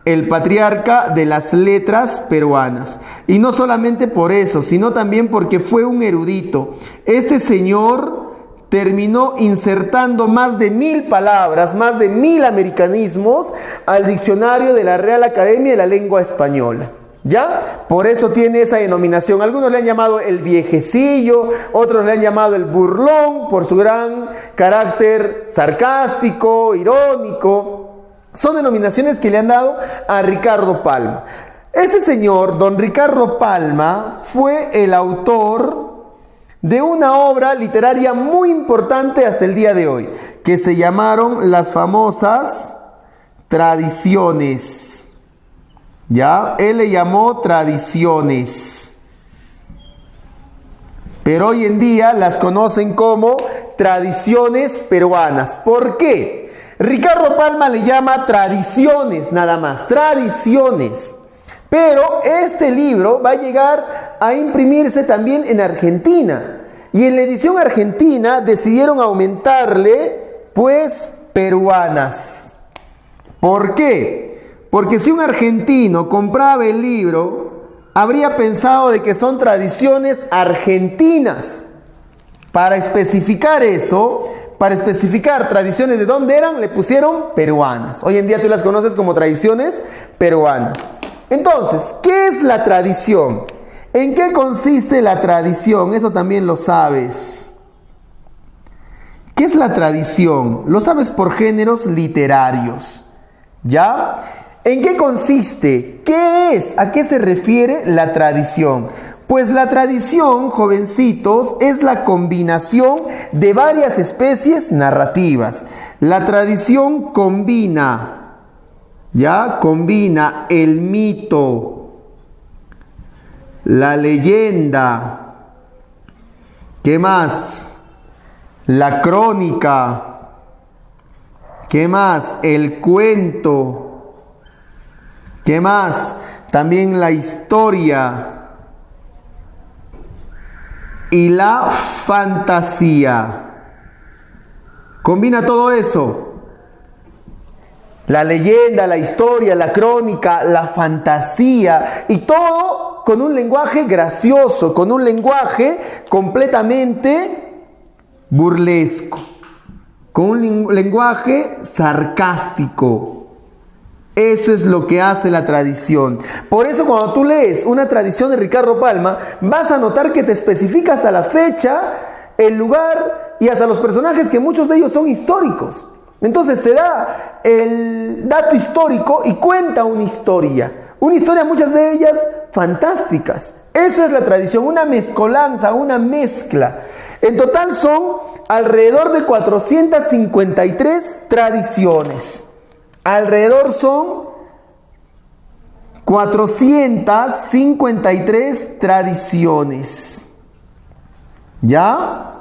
el patriarca de las letras peruanas. Y no solamente por eso, sino también porque fue un erudito. Este señor terminó insertando más de 1000 palabras, más de 1000 americanismos al diccionario de la Real Academia de la Lengua Española. ¿Ya? Por eso tiene esa denominación. Algunos le han llamado el viejecillo, otros le han llamado el burlón, por su gran carácter sarcástico, irónico. Son denominaciones que le han dado a Ricardo Palma. Este señor, don Ricardo Palma, fue el autor de una obra literaria muy importante hasta el día de hoy, que se llamaron las famosas Tradiciones. ¿Ya? Él le llamó Tradiciones, pero hoy en día las conocen como Tradiciones peruanas. ¿Por qué? Ricardo Palma le llama Tradiciones, nada más, Tradiciones. Pero este libro va a llegar a imprimirse también en Argentina. Y en la edición argentina decidieron aumentarle, pues, peruanas. ¿Por qué? Porque si un argentino compraba el libro, habría pensado de que son tradiciones argentinas. Para especificar eso, para especificar tradiciones de dónde eran, le pusieron peruanas. Hoy en día tú las conoces como tradiciones peruanas. Entonces, ¿qué es la tradición? ¿En qué consiste la tradición? Eso también lo sabes. ¿Qué es la tradición? Lo sabes por géneros literarios. ¿Ya? ¿En qué consiste? ¿Qué es? ¿A qué se refiere la tradición? Pues la tradición, jovencitos, es la combinación de varias especies narrativas. La tradición combina, ¿ya? Combina el mito, la leyenda, ¿qué más? La crónica, ¿qué más? El cuento, ¿qué más? También la historia y la fantasía. Combina todo eso. La leyenda, la historia, la crónica, la fantasía, y todo con un lenguaje gracioso, con un lenguaje completamente burlesco, con un lenguaje sarcástico. Eso es lo que hace la tradición. Por eso cuando tú lees una tradición de Ricardo Palma, vas a notar que te especifica hasta la fecha, el lugar y hasta los personajes, que muchos de ellos son históricos. Entonces te da el dato histórico y cuenta una historia, muchas de ellas fantásticas. Eso es la tradición, una mezcolanza, una mezcla. En total son alrededor de 453 tradiciones. Alrededor son 453 tradiciones. ¿Ya?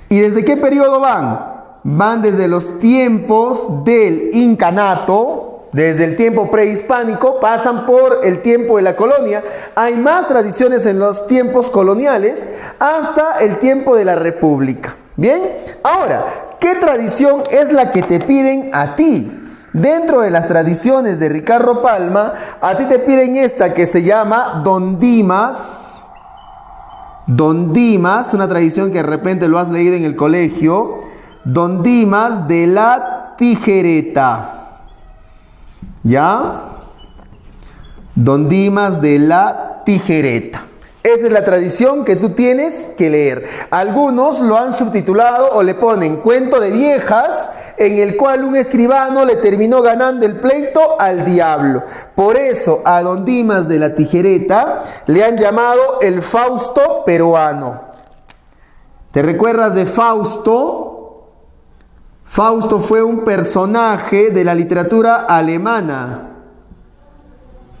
¿Y desde qué periodo van? van desde los tiempos del incanato, desde el tiempo prehispánico, pasan por el tiempo de la colonia. Hay más tradiciones en los tiempos coloniales hasta el tiempo de la república. Bien, ahora, ¿qué tradición es la que te piden a ti? Dentro de las tradiciones de Ricardo Palma, a ti te piden esta que se llama Don Dimas. Don Dimas, una tradición que de repente lo has leído en el colegio. Don Dimas de la Tijereta. ¿Ya? Don Dimas de la Tijereta. Esa es la tradición que tú tienes que leer. Algunos lo han subtitulado o le ponen Cuento de Viejas, en el cual un escribano le terminó ganando el pleito al diablo. Por eso a Don Dimas de la Tijereta le han llamado el Fausto peruano. ¿Te recuerdas de Fausto? Fausto fue un personaje de la literatura alemana.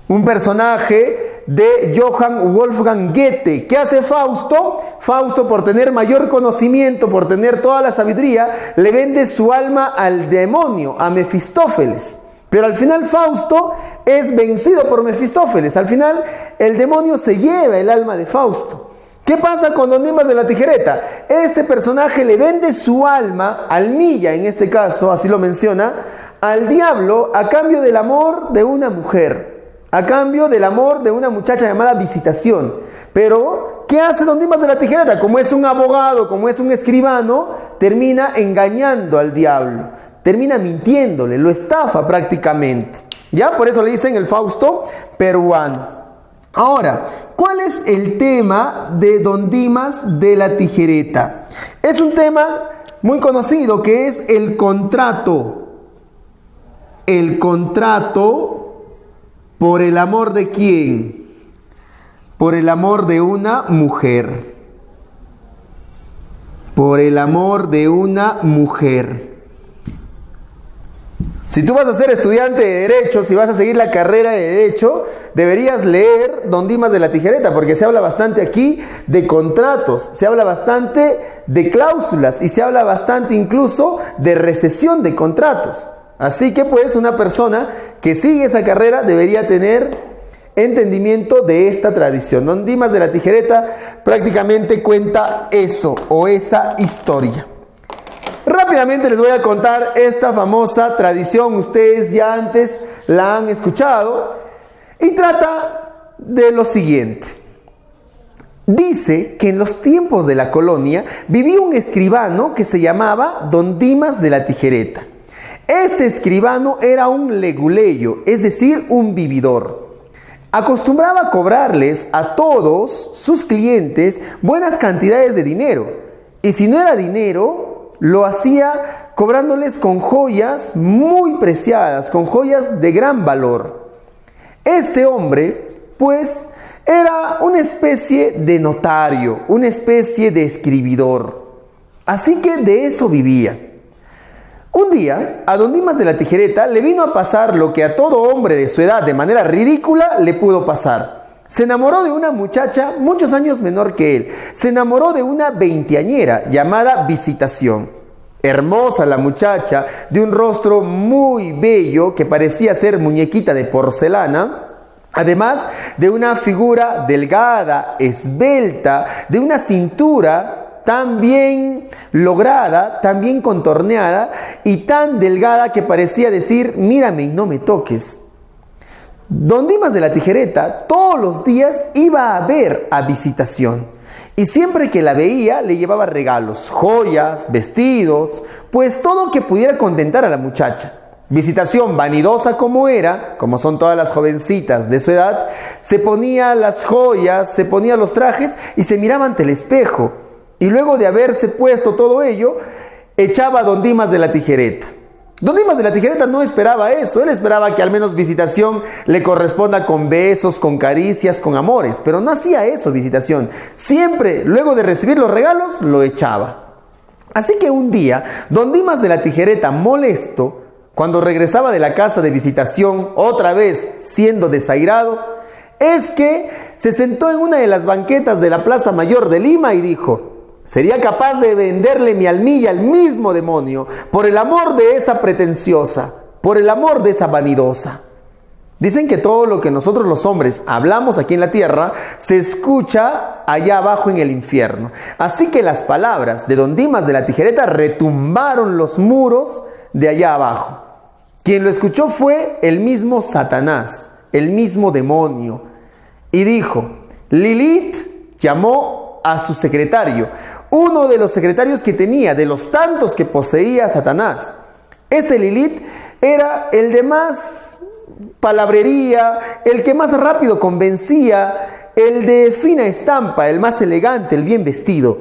Un personaje de Johann Wolfgang Goethe. ¿Qué hace Fausto? Fausto, por tener mayor conocimiento, por tener toda la sabiduría, le vende su alma al demonio, a Mefistófeles. Pero al final Fausto es vencido por Mefistófeles. Al final el demonio se lleva el alma de Fausto. ¿Qué pasa con Don Dimas de la Tijereta? Este personaje le vende su alma, almilla en este caso, así lo menciona, al diablo a cambio del amor de una mujer. A cambio del amor de una muchacha llamada Visitación. Pero, ¿qué hace Don Dimas de la Tijereta? Como es un abogado, como es un escribano, termina engañando al diablo. Termina mintiéndole, lo estafa prácticamente. ¿Ya? Por eso le dicen el Fausto peruano. Ahora, ¿cuál es el tema de Don Dimas de la Tijereta? Es un tema muy conocido que es el contrato. El contrato. ¿Por el amor de quién? Por el amor de una mujer. Por el amor de una mujer. Si tú vas a ser estudiante de Derecho, si vas a seguir la carrera de Derecho, deberías leer Don Dimas de la Tijereta, porque se habla bastante aquí de contratos, se habla bastante de cláusulas y se habla bastante incluso de recesión de contratos. Así que pues una persona que sigue esa carrera debería tener entendimiento de esta tradición. Don Dimas de la Tijereta prácticamente cuenta eso o esa historia. Rápidamente les voy a contar esta famosa tradición. Ustedes ya antes la han escuchado y trata de lo siguiente. Dice que en los tiempos de la colonia vivía un escribano que se llamaba Don Dimas de la Tijereta. Este escribano era un leguleyo, es decir, un vividor. Acostumbraba a cobrarles a todos sus clientes buenas cantidades de dinero. Y si no era dinero, lo hacía cobrándoles con joyas muy preciadas, con joyas de gran valor. Este hombre, pues, era una especie de notario, una especie de escribidor. Así que de eso vivía. Un día, a Don Dimas de la Tijereta le vino a pasar lo que a todo hombre de su edad de manera ridícula le pudo pasar. Se enamoró de una muchacha muchos años menor que él. Se enamoró de una veinteañera llamada Visitación. Hermosa la muchacha, de un rostro muy bello que parecía ser muñequita de porcelana. Además de una figura delgada, esbelta, de una cintura tan bien lograda, tan bien contorneada y tan delgada que parecía decir, mírame y no me toques. Don Dimas de la Tijereta todos los días iba a ver a Visitación y siempre que la veía le llevaba regalos, joyas, vestidos, pues todo que pudiera contentar a la muchacha. Visitación, vanidosa como era, como son todas las jovencitas de su edad, se ponía las joyas, se ponía los trajes y se miraba ante el espejo. Y luego de haberse puesto todo ello, echaba a Don Dimas de la Tijereta. Don Dimas de la Tijereta no esperaba eso. Él esperaba que al menos Visitación le corresponda con besos, con caricias, con amores. Pero no hacía eso Visitación. Siempre, luego de recibir los regalos, lo echaba. Así que un día, Don Dimas de la Tijereta, molesto, cuando regresaba de la casa de Visitación, otra vez siendo desairado, es que se sentó en una de las banquetas de la Plaza Mayor de Lima y dijo: Sería capaz de venderle mi almilla al mismo demonio por el amor de esa pretenciosa, por el amor de esa vanidosa. Dicen que todo lo que nosotros los hombres hablamos aquí en la tierra se escucha allá abajo en el infierno. Así que las palabras de don Dimas de la Tijereta retumbaron los muros de allá abajo. Quien lo escuchó fue el mismo Satanás, el mismo demonio. Y dijo, Lilith llamó a su secretario, uno de los secretarios que tenía, de los tantos que poseía Satanás. Este Lilith era el de más palabrería, el que más rápido convencía, el de fina estampa, el más elegante, el bien vestido.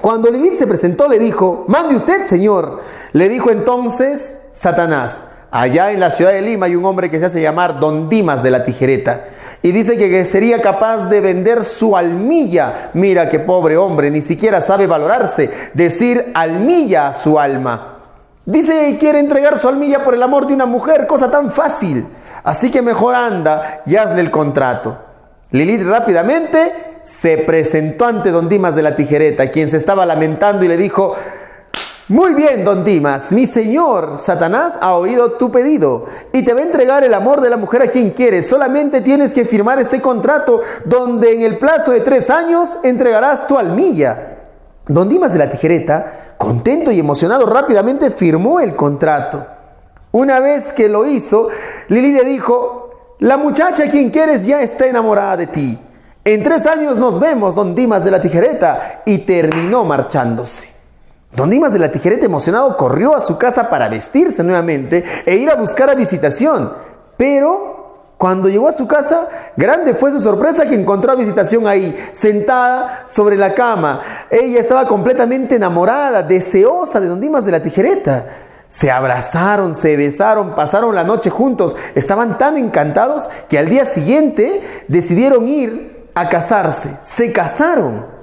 Cuando Lilith se presentó le dijo, mande usted, señor. Le dijo entonces Satanás, allá en la ciudad de Lima hay un hombre que se hace llamar don Dimas de la Tijereta y dice que sería capaz de vender su almilla. Mira qué pobre hombre, ni siquiera sabe valorarse, decir almilla a su alma. Dice que quiere entregar su almilla por el amor de una mujer, cosa tan fácil. Así que mejor anda y hazle el contrato. Lilith rápidamente se presentó ante don Dimas de la Tijereta, quien se estaba lamentando y le dijo, muy bien, don Dimas, mi señor Satanás ha oído tu pedido y te va a entregar el amor de la mujer a quien quieres. Solamente tienes que firmar este contrato donde en el plazo de 3 años entregarás tu almilla. Don Dimas de la Tijereta, contento y emocionado, rápidamente firmó el contrato. Una vez que lo hizo, Lili le dijo, la muchacha a quien quieres ya está enamorada de ti. En 3 años nos vemos, don Dimas de la Tijereta. Y terminó marchándose. Don Dimas de la Tijereta, emocionado, corrió a su casa para vestirse nuevamente e ir a buscar a Visitación. Pero cuando llegó a su casa, grande fue su sorpresa que encontró a Visitación ahí, sentada sobre la cama. Ella estaba completamente enamorada, deseosa de don Dimas de la Tijereta. Se abrazaron, se besaron, pasaron la noche juntos. Estaban tan encantados que al día siguiente decidieron ir a casarse. Se casaron.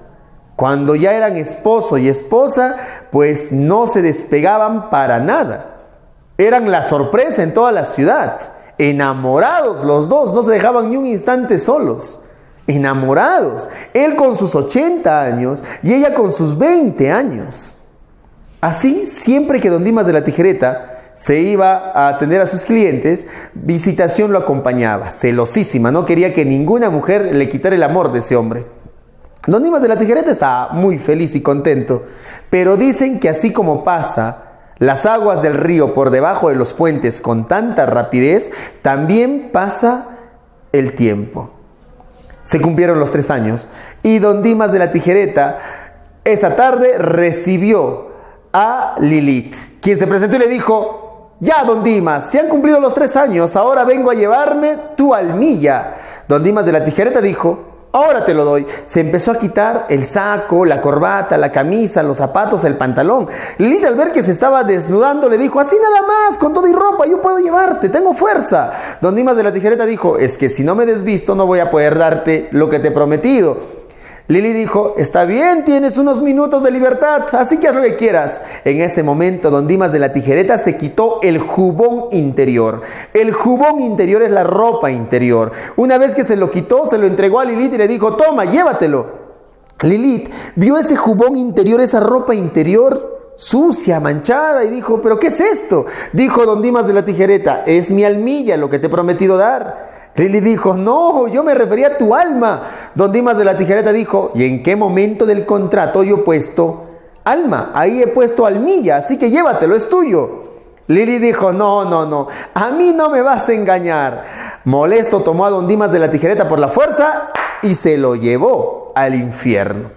Cuando ya eran esposo y esposa, pues no se despegaban para nada. Eran la sorpresa en toda la ciudad. Enamorados los dos, no se dejaban ni un instante solos. Enamorados. Él con sus 80 años y ella con sus 20 años. Así, siempre que don Dimas de la Tijereta se iba a atender a sus clientes, Visitación lo acompañaba, celosísima, no quería que ninguna mujer le quitara el amor de ese hombre. Don Dimas de la Tijereta estaba muy feliz y contento, pero dicen que así como pasa las aguas del río por debajo de los puentes con tanta rapidez, también pasa el tiempo. Se cumplieron los 3 años y don Dimas de la Tijereta esa tarde recibió a Lilith, quien se presentó y le dijo, ya don Dimas, se han cumplido los 3 años, ahora vengo a llevarme tu almilla. Don Dimas de la Tijereta dijo, ahora te lo doy. Se empezó a quitar el saco, la corbata, la camisa, los zapatos, el pantalón. Lilith, al ver que se estaba desnudando, le dijo, así nada más, con todo y ropa, yo puedo llevarte, tengo fuerza. Don Dimas de la Tijereta dijo, es que si no me desvisto no voy a poder darte lo que te he prometido. Lili dijo, está bien, tienes unos minutos de libertad, así que haz lo que quieras. En ese momento, don Dimas de la Tijereta se quitó el jubón interior. El jubón interior es la ropa interior. Una vez que se lo quitó, se lo entregó a Lilith y le dijo, toma, llévatelo. Lilith vio ese jubón interior, esa ropa interior sucia, manchada, y dijo, ¿pero qué es esto? Dijo don Dimas de la Tijereta, es mi almilla, lo que te he prometido dar. Lili dijo, no, yo me refería a tu alma. Don Dimas de la Tijereta dijo, ¿y en qué momento del contrato yo he puesto alma? Ahí he puesto almilla, así que llévatelo, es tuyo. Lili dijo, no, a mí no me vas a engañar. Molesto tomó a don Dimas de la Tijereta por la fuerza y se lo llevó al infierno.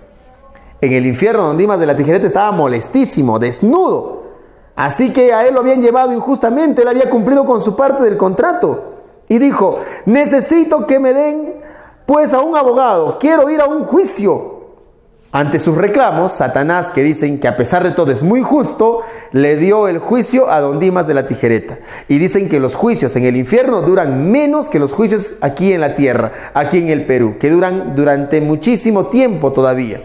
En el infierno don Dimas de la Tijereta estaba molestísimo, desnudo. Así que a él lo habían llevado injustamente, él había cumplido con su parte del contrato. Y dijo, necesito que me den pues a un abogado, quiero ir a un juicio. Ante sus reclamos, Satanás, que dicen que a pesar de todo es muy justo, le dio el juicio a don Dimas de la Tijereta. Y dicen que los juicios en el infierno duran menos que los juicios aquí en la tierra, aquí en el Perú, que duran durante muchísimo tiempo todavía.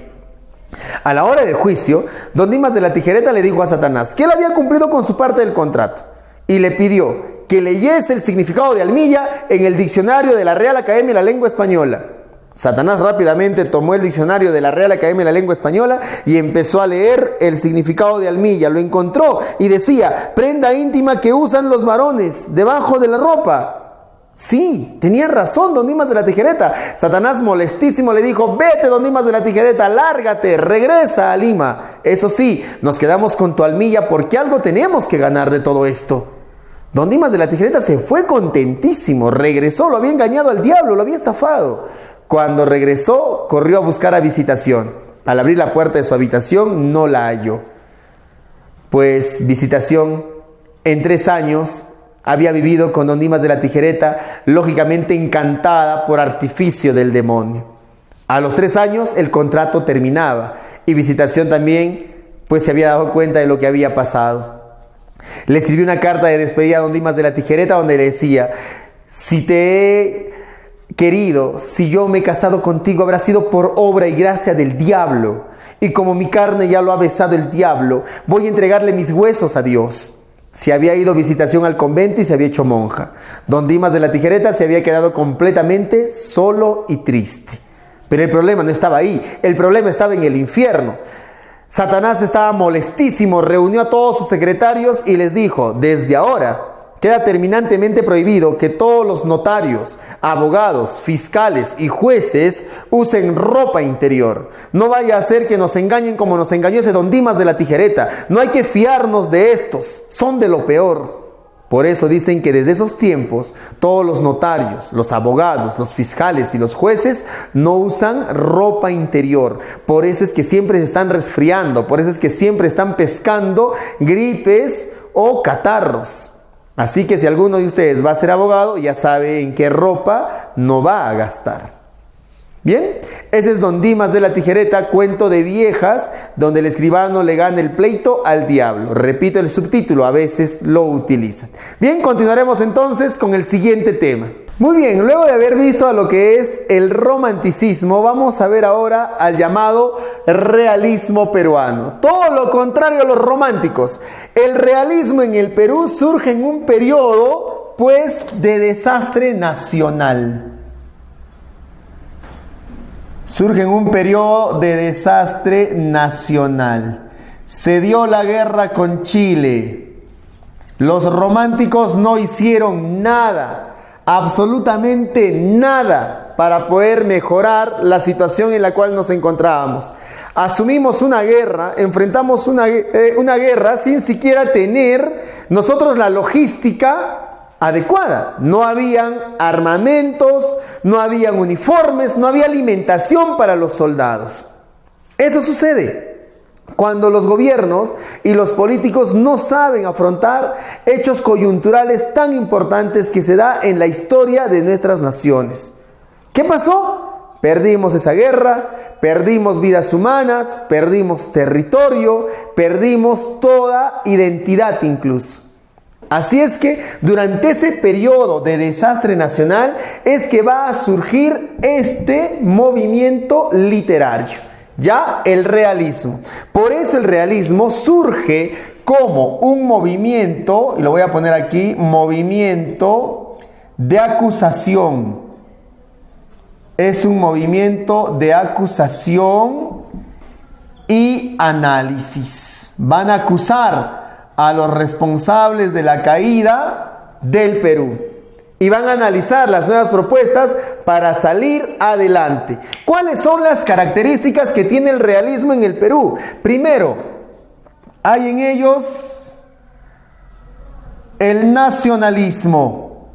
A la hora del juicio, don Dimas de la Tijereta le dijo a Satanás que él había cumplido con su parte del contrato y le pidió que leyese el significado de almilla en el diccionario de la Real Academia de la Lengua Española. Satanás rápidamente tomó el diccionario de la Real Academia de la Lengua Española y empezó a leer el significado de almilla. Lo encontró y decía: prenda íntima que usan los varones debajo de la ropa. Sí, tenía razón don Dimas de la Tijereta. Satanás, molestísimo, le dijo: vete, don Dimas de la Tijereta, lárgate, regresa a Lima. Eso sí, nos quedamos con tu almilla porque algo tenemos que ganar de todo esto. Don Dimas de la Tijereta se fue contentísimo, regresó, lo había engañado al diablo, lo había estafado. Cuando regresó, corrió a buscar a Visitación. Al abrir la puerta de su habitación, no la halló. Pues Visitación, en 3 años, había vivido con don Dimas de la Tijereta, lógicamente encantada por artificio del demonio. A los 3 años, el contrato terminaba. Y Visitación también, pues se había dado cuenta de lo que había pasado. Le escribió una carta de despedida a don Dimas de la Tijereta donde le decía: si te he querido, si yo me he casado contigo, habrá sido por obra y gracia del diablo. Y como mi carne ya lo ha besado el diablo, voy a entregarle mis huesos a Dios. Se había ido Visitación al convento y se había hecho monja. Don Dimas de la Tijereta se había quedado completamente solo y triste. Pero el problema no estaba ahí, el problema estaba en el infierno. Satanás estaba molestísimo, reunió a todos sus secretarios y les dijo: desde ahora queda terminantemente prohibido que todos los notarios, abogados, fiscales y jueces usen ropa interior. No vaya a ser que nos engañen como nos engañó ese don Dimas de la Tijereta. No hay que fiarnos de estos, son de lo peor. Por eso dicen que desde esos tiempos todos los notarios, los abogados, los fiscales y los jueces no usan ropa interior. Por eso es que siempre se están resfriando, por eso es que siempre están pescando gripes o catarros. Así que si alguno de ustedes va a ser abogado, ya sabe en qué ropa no va a gastar. Bien, ese es don Dimas de la Tijereta, cuento de viejas, donde el escribano le gana el pleito al diablo. Repito el subtítulo, a veces lo utilizan. Bien, continuaremos entonces con el siguiente tema. Muy bien, luego de haber visto a lo que es el romanticismo, vamos a ver ahora al llamado realismo peruano. Todo lo contrario a los románticos. El realismo en el Perú surge en un periodo, pues, de desastre nacional. Surge en un periodo de desastre nacional. Se dio la guerra con Chile. Los románticos no hicieron nada, absolutamente nada, para poder mejorar la situación en la cual nos encontrábamos. Asumimos una guerra, enfrentamos una guerra sin siquiera tener nosotros la logística adecuada. No habían armamentos, no habían uniformes, no había alimentación para los soldados. Eso sucede cuando los gobiernos y los políticos no saben afrontar hechos coyunturales tan importantes que se da en la historia de nuestras naciones. ¿Qué pasó? Perdimos esa guerra, perdimos vidas humanas, perdimos territorio, perdimos toda identidad incluso. Así es que durante ese periodo de desastre nacional es que va a surgir este movimiento literario, ya el realismo. Por eso el realismo surge como un movimiento, y lo voy a poner aquí, movimiento de acusación. Es un movimiento de acusación y análisis. Van a acusar a los responsables de la caída del Perú y van a analizar las nuevas propuestas para salir adelante. ¿Cuáles son las características que tiene el realismo en el Perú? Primero, hay en ellos el nacionalismo.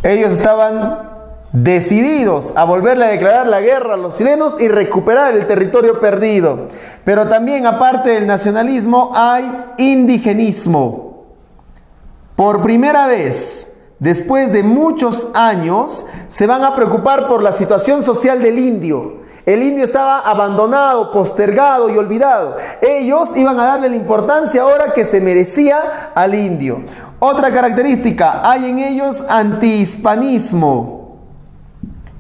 Ellos estaban decididos a volverle a declarar la guerra a los chilenos y recuperar el territorio perdido. Pero también, aparte del nacionalismo, hay indigenismo. Por primera vez, después de muchos años, se van a preocupar por la situación social del indio. El indio estaba abandonado, postergado y olvidado. Ellos iban a darle la importancia ahora que se merecía al indio. Otra característica, hay en ellos antihispanismo.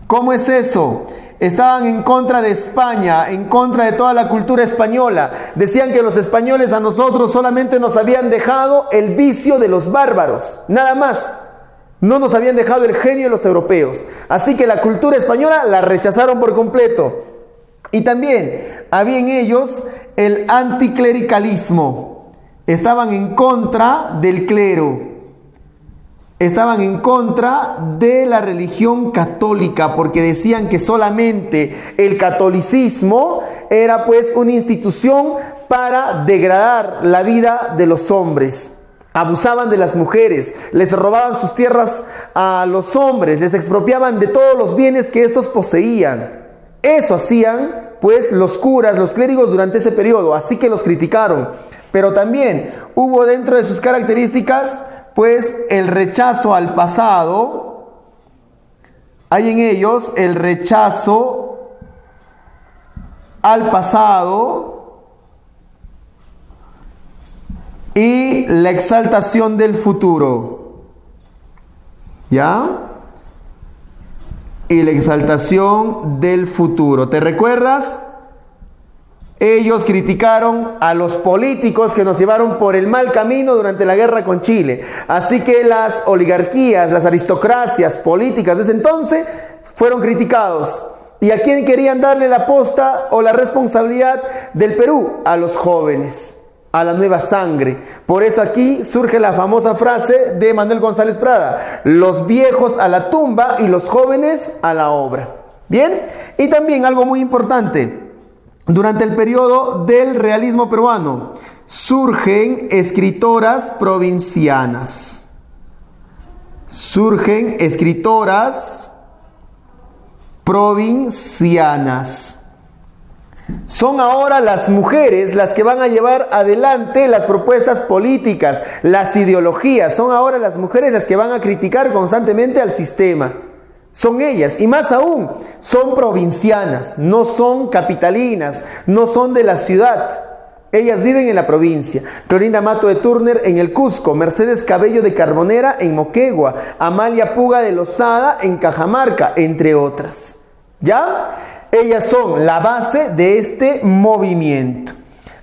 ¿Cómo es eso? Estaban en contra de España, en contra de toda la cultura española. Decían que los españoles a nosotros solamente nos habían dejado el vicio de los bárbaros, nada más. No nos habían dejado el genio de los europeos. Así que la cultura española la rechazaron por completo. Y también había en ellos el anticlericalismo. Estaban en contra del clero. Estaban en contra de la religión católica porque decían que solamente el catolicismo era pues una institución para degradar la vida de los hombres. Abusaban de las mujeres, les robaban sus tierras a los hombres, les expropiaban de todos los bienes que estos poseían. Eso hacían pues los curas, los clérigos durante ese periodo, así que los criticaron. Pero también hubo dentro de sus características pues el rechazo al pasado. Hay en ellos el rechazo al pasado y la exaltación del futuro. ¿Ya? Y la exaltación del futuro. ¿Te recuerdas? Ellos criticaron a los políticos que nos llevaron por el mal camino durante la guerra con Chile. Así que las oligarquías, las aristocracias políticas de ese entonces fueron criticados. ¿Y a quién querían darle la posta o la responsabilidad del Perú? A los jóvenes, a la nueva sangre. Por eso aquí surge la famosa frase de Manuel González Prada: los viejos a la tumba y los jóvenes a la obra. Bien, y también algo muy importante. Durante el periodo del realismo peruano surgen escritoras provincianas. Surgen escritoras provincianas. Son ahora las mujeres las que van a llevar adelante las propuestas políticas, las ideologías. Son ahora las mujeres las que van a criticar constantemente al sistema. Son ellas, y más aún, son provincianas, no son capitalinas, no son de la ciudad. Ellas viven en la provincia. Clorinda Mato de Turner en el Cusco, Mercedes Cabello de Carbonera en Moquegua, Amalia Puga de Lozada en Cajamarca, entre otras. ¿Ya? Ellas son la base de este movimiento.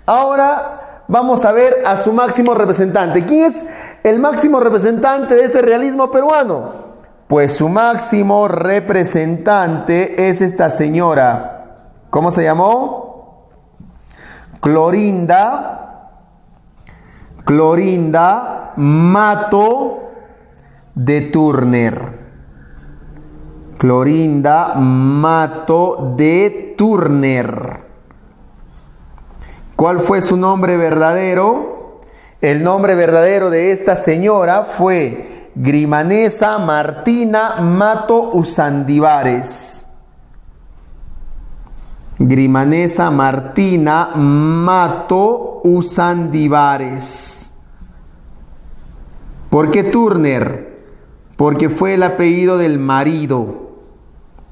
Ahora vamos a ver a su máximo representante. ¿Quién es el máximo representante de este realismo peruano? Pues su máximo representante es esta señora. ¿Cómo se llamó? Clorinda Mato de Turner. Clorinda Mato de Turner. ¿Cuál fue su nombre verdadero? El nombre verdadero de esta señora fue Grimanesa Martina Mato Usandívares. Grimanesa Martina Mato Usandívares. ¿Por qué Turner? Porque fue el apellido del marido,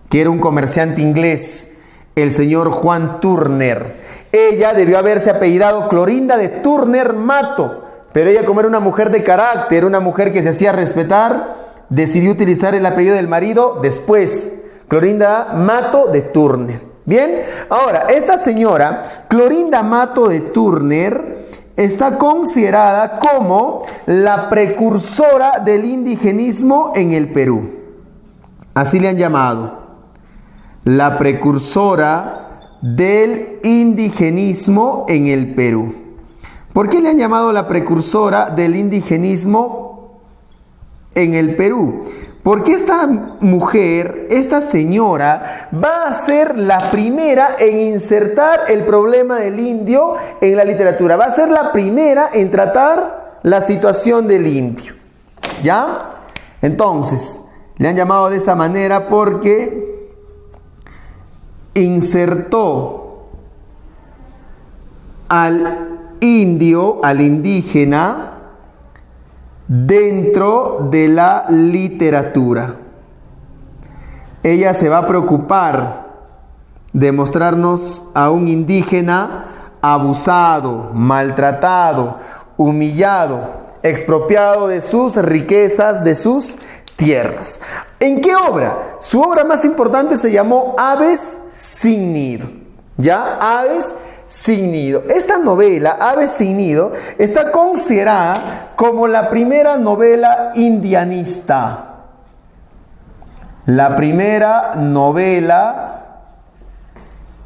que era un comerciante inglés, el señor Juan Turner. Ella debió haberse apellidado Clorinda de Turner Mato, pero ella, como era una mujer de carácter, una mujer que se hacía respetar, decidió utilizar el apellido del marido después, Clorinda Mato de Turner. Bien, ahora, esta señora, Clorinda Mato de Turner, está considerada como la precursora del indigenismo en el Perú. Así le han llamado, la precursora del indigenismo en el Perú. ¿Por qué le han llamado la precursora del indigenismo en el Perú? Porque esta mujer, esta señora, va a ser la primera en insertar el problema del indio en la literatura. Va a ser la primera en tratar la situación del indio. ¿Ya? Entonces, le han llamado de esa manera porque insertó al indio, al indígena, dentro de la literatura. Ella se va a preocupar de mostrarnos a un indígena abusado, maltratado, humillado, expropiado de sus riquezas, de sus tierras. ¿En qué obra? Su obra más importante se llamó Aves sin nido. ¿Ya? Aves sin nido. Esta novela, Aves sin nido, está considerada como la primera novela indianista. La primera novela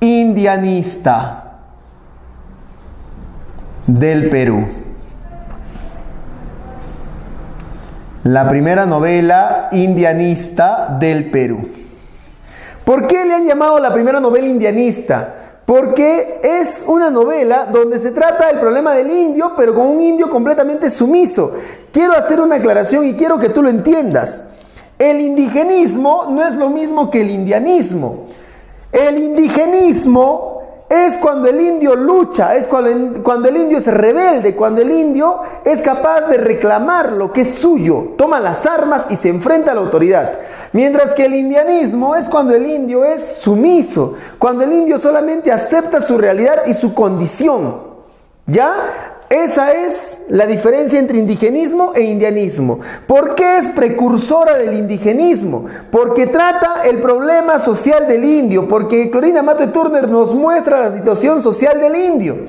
indianista del Perú. La primera novela indianista del Perú. ¿Por qué le han llamado la primera novela indianista? Porque es una novela donde se trata el problema del indio, pero con un indio completamente sumiso. Quiero hacer una aclaración y quiero que tú lo entiendas. El indigenismo no es lo mismo que el indianismo. El indigenismo es cuando el indio lucha, es cuando el indio es rebelde, cuando el indio es capaz de reclamar lo que es suyo, toma las armas y se enfrenta a la autoridad. Mientras que el indianismo es cuando el indio es sumiso, cuando el indio solamente acepta su realidad y su condición. ¿Ya? Esa es la diferencia entre indigenismo e indianismo. ¿Por qué es precursora del indigenismo? Porque trata el problema social del indio, porque Clorinda Mato de Turner nos muestra la situación social del indio.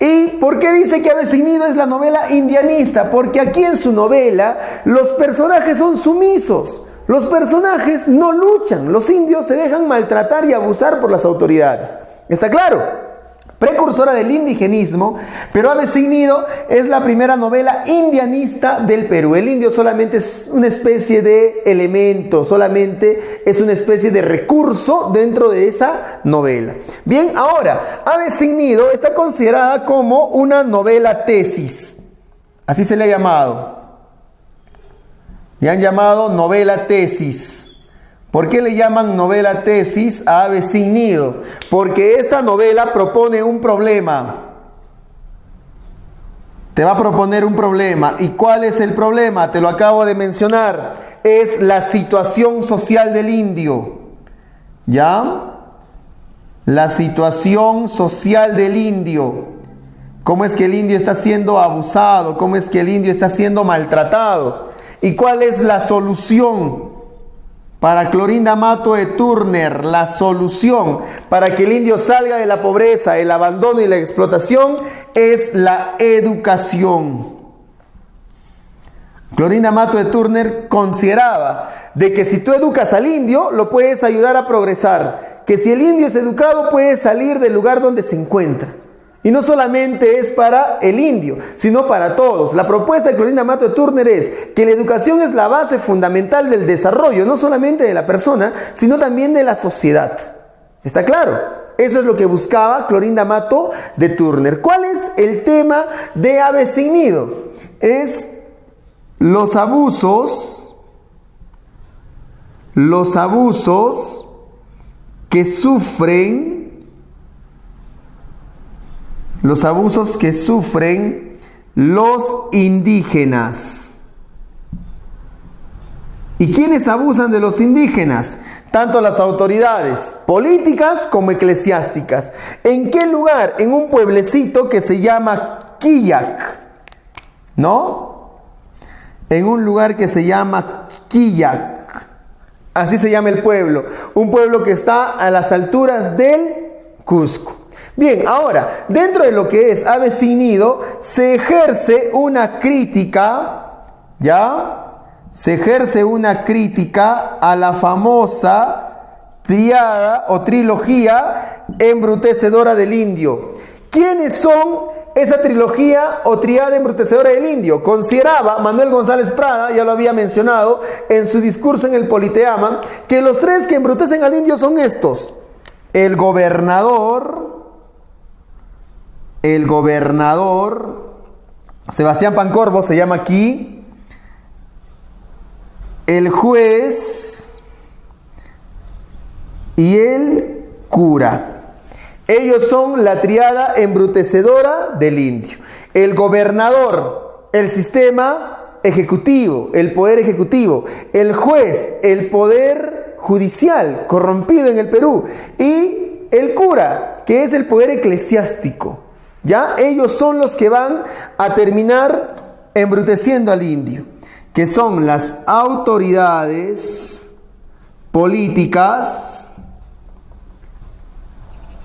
¿Y por qué dice que Ave Sin Nido es la novela indianista? Porque aquí en su novela los personajes son sumisos. Los personajes no luchan. Los indios se dejan maltratar y abusar por las autoridades. ¿Está claro? Precursora del indigenismo, pero Ave Sin Nido es la primera novela indianista del Perú. El indio solamente es una especie de elemento, solamente es una especie de recurso dentro de esa novela. Bien, ahora, Ave Sin Nido está considerada como una novela tesis. Así se le ha llamado. Le han llamado novela tesis. ¿Por qué le llaman novela tesis a Ave Sin Nido? Porque esta novela propone un problema. Te va a proponer un problema. ¿Y cuál es el problema? Te lo acabo de mencionar. Es la situación social del indio. ¿Ya? La situación social del indio. ¿Cómo es que el indio está siendo abusado? ¿Cómo es que el indio está siendo maltratado? ¿Y cuál es la solución? Para Clorinda Mato de Turner, la solución para que el indio salga de la pobreza, el abandono y la explotación es la educación. Clorinda Mato de Turner consideraba de que si tú educas al indio, lo puedes ayudar a progresar. Que si el indio es educado, puede salir del lugar donde se encuentra. Y no solamente es para el indio, sino para todos. La propuesta de Clorinda Mato de Turner es que la educación es la base fundamental del desarrollo, no solamente de la persona, sino también de la sociedad. ¿Está claro? Eso es lo que buscaba Clorinda Mato de Turner. ¿Cuál es el tema de Ave Sin Nido? Es los abusos que sufren los indígenas. ¿Y quiénes abusan de los indígenas? Tanto las autoridades políticas como eclesiásticas. ¿En qué lugar? En un pueblecito que se llama Quillac, ¿no? En un lugar que se llama Quillac. Así se llama el pueblo. Un pueblo que está a las alturas del Cusco. Bien, ahora, dentro de lo que es Ave Sin Nido, se ejerce una crítica, ¿ya? Se ejerce una crítica a la famosa triada o trilogía embrutecedora del indio. ¿Quiénes son esa trilogía o triada embrutecedora del indio? Consideraba Manuel González Prada, ya lo había mencionado en su discurso en el Politeama, que los tres que embrutecen al indio son estos: el gobernador, Sebastián Pancorbo se llama aquí, el juez y el cura. Ellos son la triada embrutecedora del indio. El gobernador, el sistema ejecutivo, el poder ejecutivo. El juez, el poder judicial corrompido en el Perú. Y el cura, que es el poder eclesiástico. ¿Ya? Ellos son los que van a terminar embruteciendo al indio, que son las autoridades políticas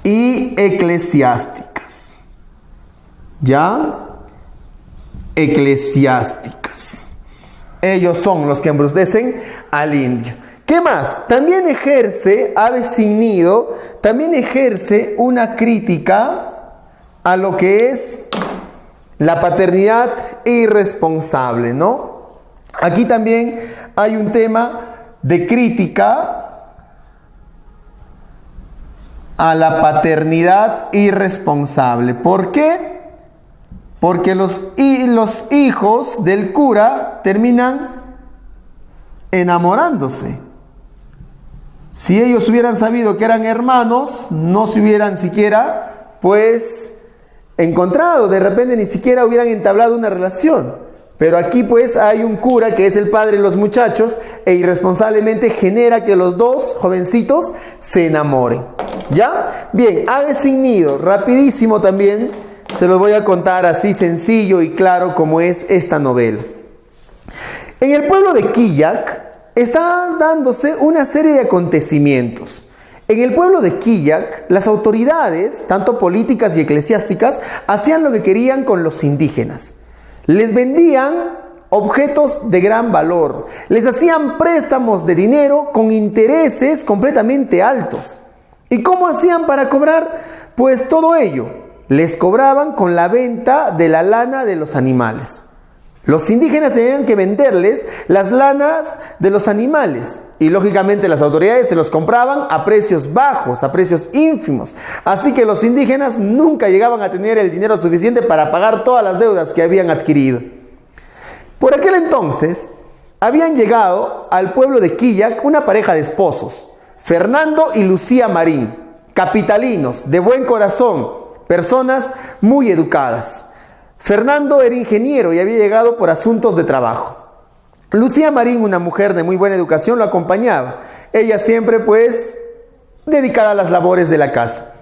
y eclesiásticas. ¿Ya? Eclesiásticas. Ellos son los que embrutecen al indio. ¿Qué más? También ejerce, Aves sin nido, también ejerce una crítica a lo que es la paternidad irresponsable, ¿no? Aquí también hay un tema de crítica a la paternidad irresponsable. ¿Por qué? Porque los hijos del cura terminan enamorándose. Si ellos hubieran sabido que eran hermanos, no se hubieran siquiera, pues, encontrado. De repente ni siquiera hubieran entablado una relación. Pero aquí, pues, hay un cura que es el padre de los muchachos e irresponsablemente genera que los dos jovencitos se enamoren. ¿Ya? Bien, Aves sin nido, rapidísimo también. Se los voy a contar así sencillo y claro como es esta novela. En el pueblo de Quillac está dándose una serie de acontecimientos. En el pueblo de Quillac, las autoridades, tanto políticas y eclesiásticas, hacían lo que querían con los indígenas. Les vendían objetos de gran valor, les hacían préstamos de dinero con intereses completamente altos. ¿Y cómo hacían para cobrar? Pues todo ello, les cobraban con la venta de la lana de los animales. Los indígenas tenían que venderles las lanas de los animales y lógicamente las autoridades se los compraban a precios bajos, a precios ínfimos. Así que los indígenas nunca llegaban a tener el dinero suficiente para pagar todas las deudas que habían adquirido. Por aquel entonces habían llegado al pueblo de Quillac una pareja de esposos, Fernando y Lucía Marín, capitalinos, de buen corazón, personas muy educadas. Fernando era ingeniero y había llegado por asuntos de trabajo. Lucía Marín, una mujer de muy buena educación, lo acompañaba. Ella siempre, pues, dedicada a las labores de la casa.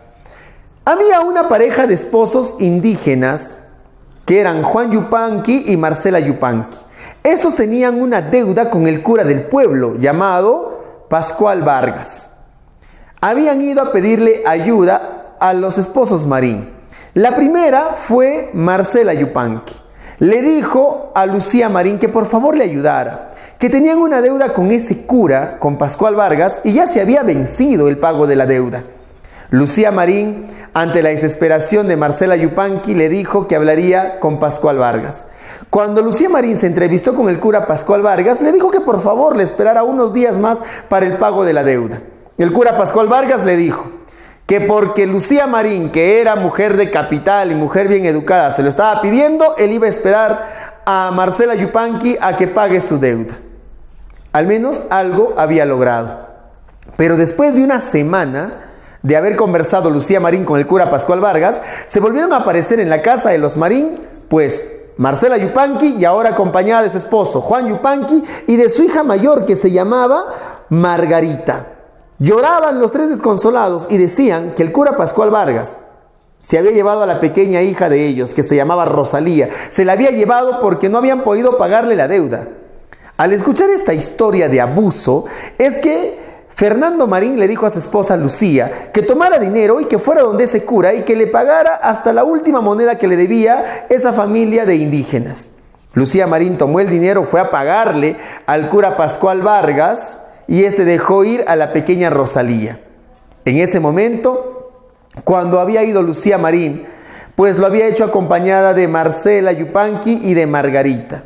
Había una pareja de esposos indígenas que eran Juan Yupanqui y Marcela Yupanqui. Estos tenían una deuda con el cura del pueblo llamado Pascual Vargas. Habían ido a pedirle ayuda a los esposos Marín. La primera fue Marcela Yupanqui. Le dijo a Lucía Marín que por favor le ayudara, que tenían una deuda con ese cura, con Pascual Vargas, y ya se había vencido el pago de la deuda. Lucía Marín, ante la desesperación de Marcela Yupanqui, le dijo que hablaría con Pascual Vargas. Cuando Lucía Marín se entrevistó con el cura Pascual Vargas, le dijo que por favor le esperara unos días más para el pago de la deuda. El cura Pascual Vargas le dijo que porque Lucía Marín, que era mujer de capital y mujer bien educada, se lo estaba pidiendo, él iba a esperar a Marcela Yupanqui a que pague su deuda. Al menos algo había logrado. Pero después de una semana de haber conversado Lucía Marín con el cura Pascual Vargas, se volvieron a aparecer en la casa de los Marín, pues Marcela Yupanqui, y ahora acompañada de su esposo Juan Yupanqui y de su hija mayor que se llamaba Margarita. Lloraban los tres desconsolados y decían que el cura Pascual Vargas se había llevado a la pequeña hija de ellos, que se llamaba Rosalía. Se la había llevado porque no habían podido pagarle la deuda. Al escuchar esta historia de abuso, es que Fernando Marín le dijo a su esposa Lucía que tomara dinero y que fuera donde ese cura y que le pagara hasta la última moneda que le debía esa familia de indígenas. Lucía Marín tomó el dinero, fue a pagarle al cura Pascual Vargas y este dejó ir a la pequeña Rosalía. En ese momento, cuando había ido Lucía Marín, pues lo había hecho acompañada de Marcela Yupanqui y de Margarita.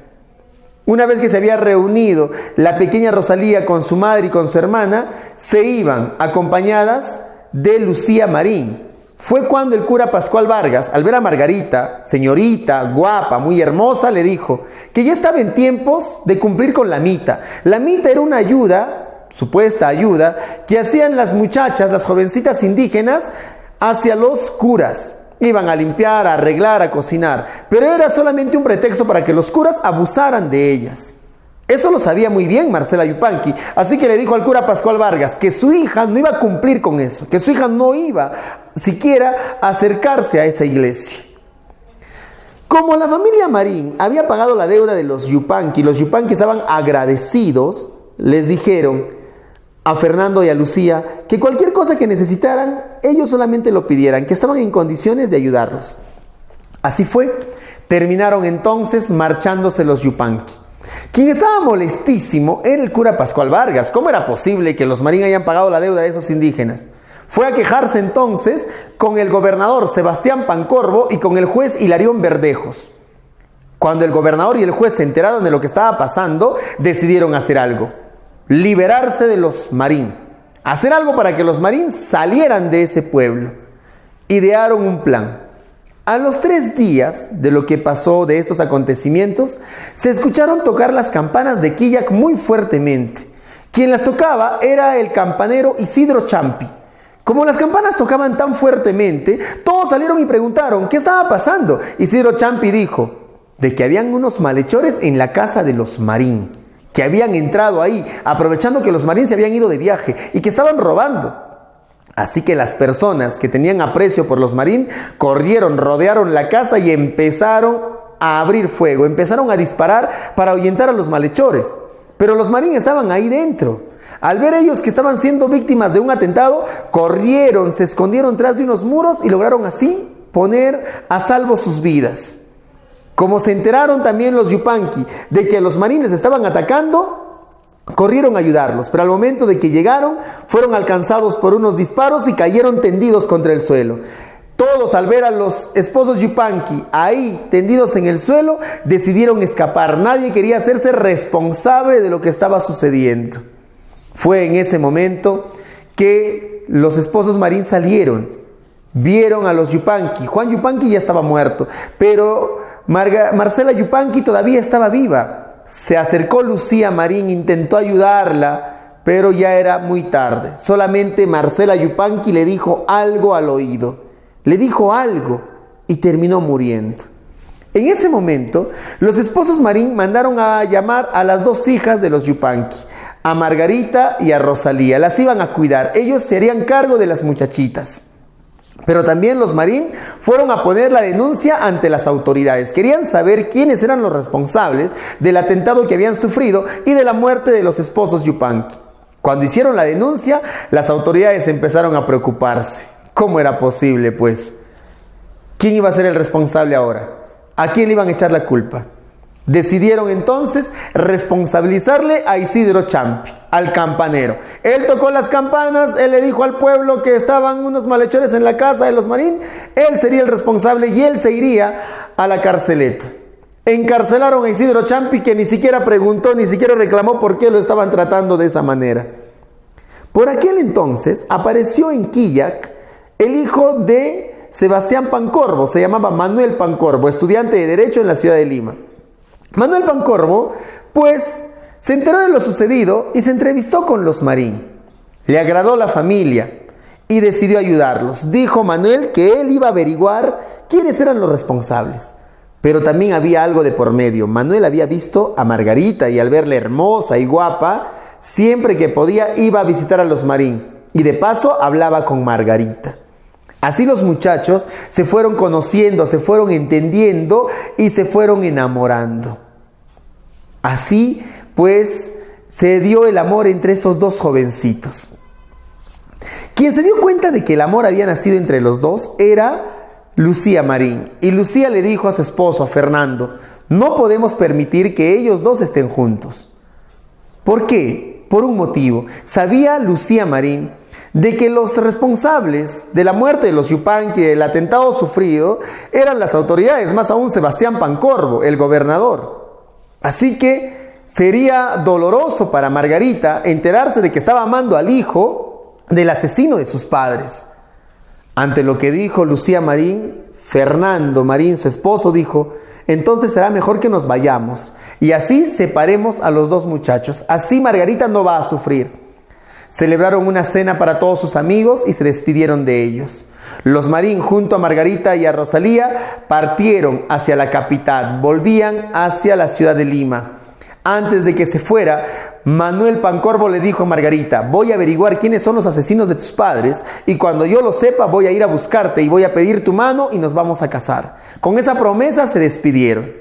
Una vez que se había reunido la pequeña Rosalía con su madre y con su hermana, se iban acompañadas de Lucía Marín. Fue cuando el cura Pascual Vargas, al ver a Margarita, señorita, guapa, muy hermosa, le dijo que ya estaba en tiempos de cumplir con la mita. La mita era una ayuda, supuesta ayuda, que hacían las muchachas, las jovencitas indígenas, hacia los curas. Iban a limpiar, a arreglar, a cocinar, pero era solamente un pretexto para que los curas abusaran de ellas. Eso lo sabía muy bien Marcela Yupanqui, así que le dijo al cura Pascual Vargas que su hija no iba a cumplir con eso, que su hija no iba siquiera a acercarse a esa iglesia. Como la familia Marín había pagado la deuda de los Yupanqui estaban agradecidos, les dijeron a Fernando y a Lucía que cualquier cosa que necesitaran, ellos solamente lo pidieran, que estaban en condiciones de ayudarlos. Así fue. Terminaron entonces marchándose los Yupanqui. Quien estaba molestísimo era el cura Pascual Vargas. ¿Cómo era posible que los Marín hayan pagado la deuda de esos indígenas? Fue a quejarse entonces con el gobernador Sebastián Pancorbo y con el juez Hilarión Verdejos. Cuando el gobernador y el juez se enteraron de lo que estaba pasando, decidieron hacer algo: liberarse de los Marín, hacer algo para que los Marín salieran de ese pueblo. Idearon un plan. A los 3 días de lo que pasó de estos acontecimientos, se escucharon tocar las campanas de Quillac muy fuertemente. Quien las tocaba era el campanero Isidro Champi. Como las campanas tocaban tan fuertemente, todos salieron y preguntaron: ¿qué estaba pasando? Isidro Champi dijo de que habían unos malhechores en la casa de los Marín, que habían entrado ahí, aprovechando que los Marín se habían ido de viaje y que estaban robando. Así que las personas que tenían aprecio por los Marín corrieron, rodearon la casa y empezaron a abrir fuego, empezaron a disparar para ahuyentar a los malhechores. Pero los Marín estaban ahí dentro. Al ver ellos que estaban siendo víctimas de un atentado, corrieron, se escondieron tras de unos muros y lograron así poner a salvo sus vidas. Como se enteraron también los Yupanqui de que los Marín les estaban atacando, corrieron a ayudarlos, pero al momento de que llegaron, fueron alcanzados por unos disparos y cayeron tendidos contra el suelo. Todos, al ver a los esposos Yupanqui ahí tendidos en el suelo, decidieron escapar. Nadie quería hacerse responsable de lo que estaba sucediendo. Fue en ese momento que los esposos Marín salieron, vieron a los Yupanqui. Juan Yupanqui ya estaba muerto, pero Marcela Yupanqui todavía estaba viva. Se acercó Lucía Marín, intentó ayudarla, pero ya era muy tarde. Solamente Marcela Yupanqui le dijo algo al oído. Le dijo algo y terminó muriendo. En ese momento, los esposos Marín mandaron a llamar a las 2 hijas de los Yupanqui, a Margarita y a Rosalía. Las iban a cuidar. Ellos se harían cargo de las muchachitas. Pero también los Marín fueron a poner la denuncia ante las autoridades. Querían saber quiénes eran los responsables del atentado que habían sufrido y de la muerte de los esposos Yupanqui. Cuando hicieron la denuncia, las autoridades empezaron a preocuparse. ¿Cómo era posible, pues? ¿Quién iba a ser el responsable ahora? ¿A quién le iban a echar la culpa? Decidieron entonces responsabilizarle a Isidro Champi, al campanero. Él tocó las campanas, él le dijo al pueblo que estaban unos malhechores en la casa de los Marín. Él sería el responsable y él se iría a la carceleta. Encarcelaron a Isidro Champi, que ni siquiera preguntó, ni siquiera reclamó por qué lo estaban tratando de esa manera. Por aquel entonces apareció en Quillac el hijo de Sebastián Pancorbo, se llamaba Manuel Pancorbo, estudiante de Derecho en la ciudad de Lima. Manuel Pancorbo, pues, se enteró de lo sucedido y se entrevistó con los Marín. Le agradó la familia y decidió ayudarlos. Dijo Manuel que él iba a averiguar quiénes eran los responsables. Pero también había algo de por medio. Manuel había visto a Margarita y al verla hermosa y guapa, siempre que podía iba a visitar a los Marín. Y de paso hablaba con Margarita. Así los muchachos se fueron conociendo, se fueron entendiendo y se fueron enamorando. Así pues se dio el amor entre estos 2 jovencitos. Quien se dio cuenta de que el amor había nacido entre los dos era Lucía Marín. Y Lucía le dijo a su esposo, a Fernando: no podemos permitir que ellos 2 estén juntos. ¿Por qué? Por un motivo. Sabía Lucía Marín de que los responsables de la muerte de los Yupanqui, del atentado sufrido, eran las autoridades, más aún Sebastián Pancorbo, el gobernador. Así que sería doloroso para Margarita enterarse de que estaba amando al hijo del asesino de sus padres. Ante lo que dijo Lucía Marín, Fernando Marín, su esposo, dijo: entonces será mejor que nos vayamos y así separemos a los 2 muchachos. Así Margarita no va a sufrir. Celebraron una cena para todos sus amigos y se despidieron de ellos. Los Marín, junto a Margarita y a Rosalía, partieron hacia la capital, volvían hacia la ciudad de Lima. Antes de que se fuera, Manuel Pancorbo le dijo a Margarita: voy a averiguar quiénes son los asesinos de tus padres y cuando yo lo sepa voy a ir a buscarte y voy a pedir tu mano y nos vamos a casar. Con esa promesa se despidieron.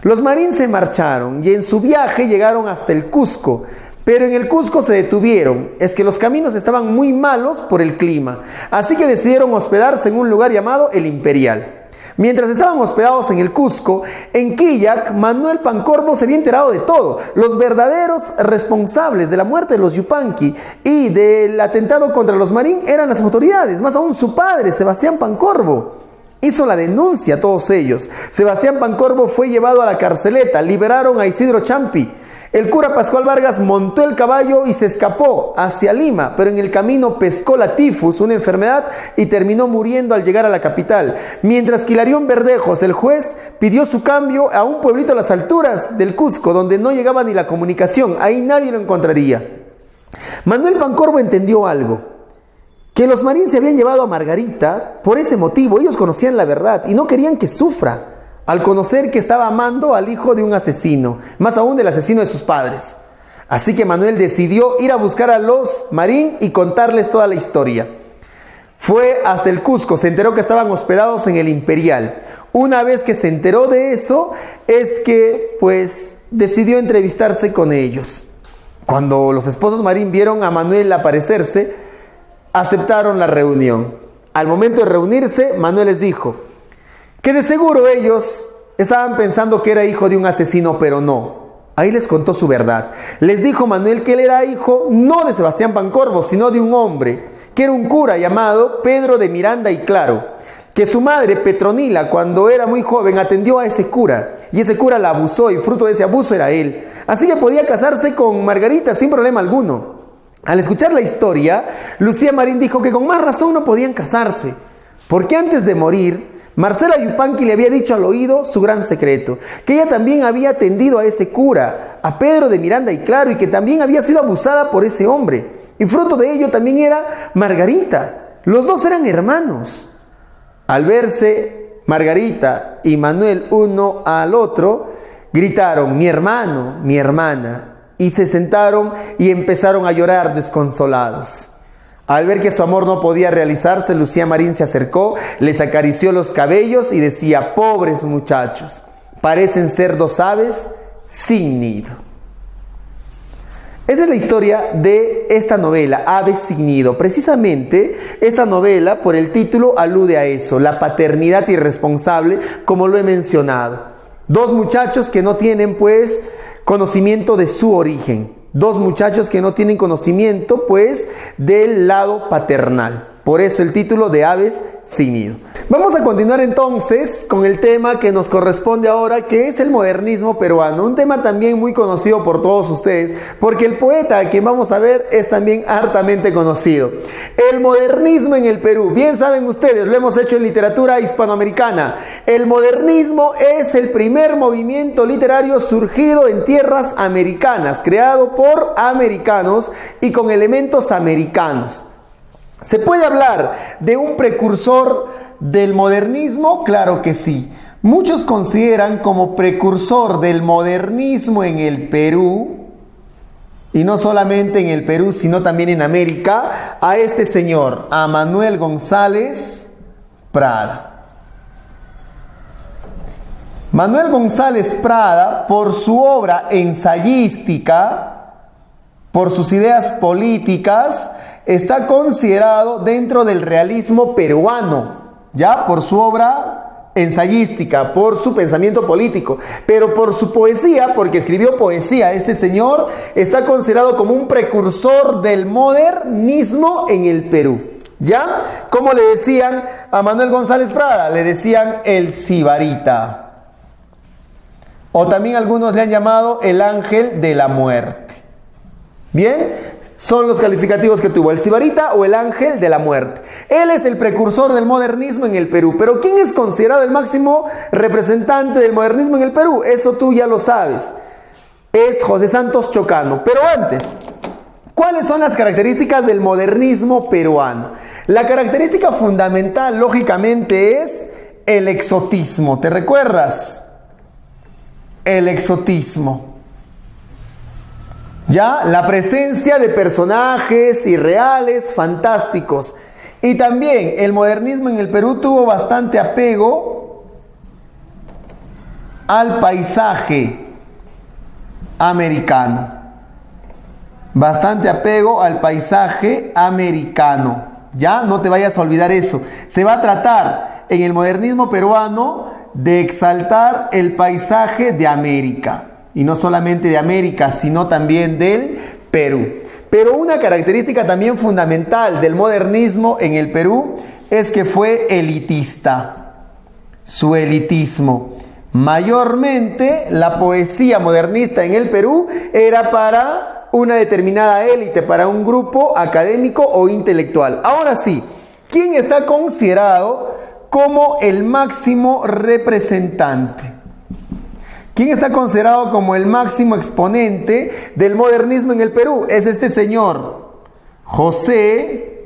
Los Marín se marcharon y en su viaje llegaron hasta el Cusco. Pero en el Cusco se detuvieron. Es que los caminos estaban muy malos por el clima. Así que decidieron hospedarse en un lugar llamado El Imperial. Mientras estaban hospedados en el Cusco, en Quillac, Manuel Pancorbo se había enterado de todo. Los verdaderos responsables de la muerte de los Yupanqui y del atentado contra los Marín eran las autoridades, más aún su padre, Sebastián Pancorbo. Hizo la denuncia a todos ellos. Sebastián Pancorbo fue llevado a la carceleta, liberaron a Isidro Champi. El cura Pascual Vargas montó el caballo y se escapó hacia Lima, pero en el camino pescó la tifus, una enfermedad, y terminó muriendo al llegar a la capital. Mientras que Hilarión Verdejos, el juez, pidió su cambio a un pueblito a las alturas del Cusco, donde no llegaba ni la comunicación, ahí nadie lo encontraría. Manuel Pancorbo entendió algo, que los Marín se habían llevado a Margarita por ese motivo. Ellos conocían la verdad y no querían que sufra al conocer que estaba amando al hijo de un asesino, más aún del asesino de sus padres. Así que Manuel decidió ir a buscar a los Marín y contarles toda la historia. Fue hasta el Cusco, se enteró que estaban hospedados en el Imperial. Una vez que se enteró de eso, es que pues decidió entrevistarse con ellos. Cuando los esposos Marín vieron a Manuel aparecerse, aceptaron la reunión. Al momento de reunirse, Manuel les dijo que de seguro ellos estaban pensando que era hijo de un asesino, pero no. Ahí les contó su verdad. Les dijo Manuel que él era hijo no de Sebastián Pancorbo, sino de un hombre, que era un cura llamado Pedro de Miranda y Claro, que su madre, Petronila, cuando era muy joven, atendió a ese cura, y ese cura la abusó, y fruto de ese abuso era él. Así que podía casarse con Margarita sin problema alguno. Al escuchar la historia, Lucía Marín dijo que con más razón no podían casarse, porque antes de morir, Marcela Yupanqui le había dicho al oído su gran secreto, que ella también había atendido a ese cura, a Pedro de Miranda y Claro, y que también había sido abusada por ese hombre. Y fruto de ello también era Margarita. Los dos eran hermanos. Al verse Margarita y Manuel uno al otro, gritaron: mi hermano, mi hermana. Y se sentaron y empezaron a llorar desconsolados. Al ver que su amor no podía realizarse, Lucía Marín se acercó, les acarició los cabellos y decía: pobres muchachos, parecen ser dos aves sin nido. Esa es la historia de esta novela, Aves sin nido. Precisamente esta novela, por el título, alude a eso, la paternidad irresponsable, como lo he mencionado. Dos muchachos que no tienen pues conocimiento de su origen. Dos muchachos que no tienen conocimiento pues del lado paternal. Por eso el título de Aves sin nido. Vamos a continuar entonces con el tema que nos corresponde ahora, que es el modernismo peruano. Un tema también muy conocido por todos ustedes, porque el poeta a quien vamos a ver es también hartamente conocido. El modernismo en el Perú. Bien saben ustedes, lo hemos hecho en literatura hispanoamericana. El modernismo es el primer movimiento literario surgido en tierras americanas, creado por americanos y con elementos americanos. ¿Se puede hablar de un precursor del modernismo? Claro que sí. Muchos consideran como precursor del modernismo en el Perú, y no solamente en el Perú, sino también en América, a este señor, a Manuel González Prada. Manuel González Prada, por su obra ensayística, por sus ideas políticas, está considerado dentro del realismo peruano, ya por su obra ensayística, por su pensamiento político, pero por su poesía, porque escribió poesía. Este señor está considerado como un precursor del modernismo en el Perú, ¿ya? ¿Cómo le decían a Manuel González Prada? Le decían el sibarita, o también algunos le han llamado el ángel de la muerte. Bien, son los calificativos que tuvo, el sibarita o el ángel de la muerte. Él es el precursor del modernismo en el Perú. Pero ¿quién es considerado el máximo representante del modernismo en el Perú? Eso tú ya lo sabes. Es José Santos Chocano. Pero antes, ¿cuáles son las características del modernismo peruano? La característica fundamental, lógicamente, es el exotismo. ¿Te recuerdas? El exotismo. Ya, la presencia de personajes irreales, fantásticos. Y también el modernismo en el Perú tuvo bastante apego al paisaje americano. Bastante apego al paisaje americano. Ya, no te vayas a olvidar eso. Se va a tratar en el modernismo peruano de exaltar el paisaje de América. Y no solamente de América, sino también del Perú. Pero una característica también fundamental del modernismo en el Perú es que fue elitista. Su elitismo. Mayormente la poesía modernista en el Perú era para una determinada élite, para un grupo académico o intelectual. Ahora sí, ¿quién está considerado como el máximo representante? ¿Quién está considerado como el máximo exponente del modernismo en el Perú? Es este señor, José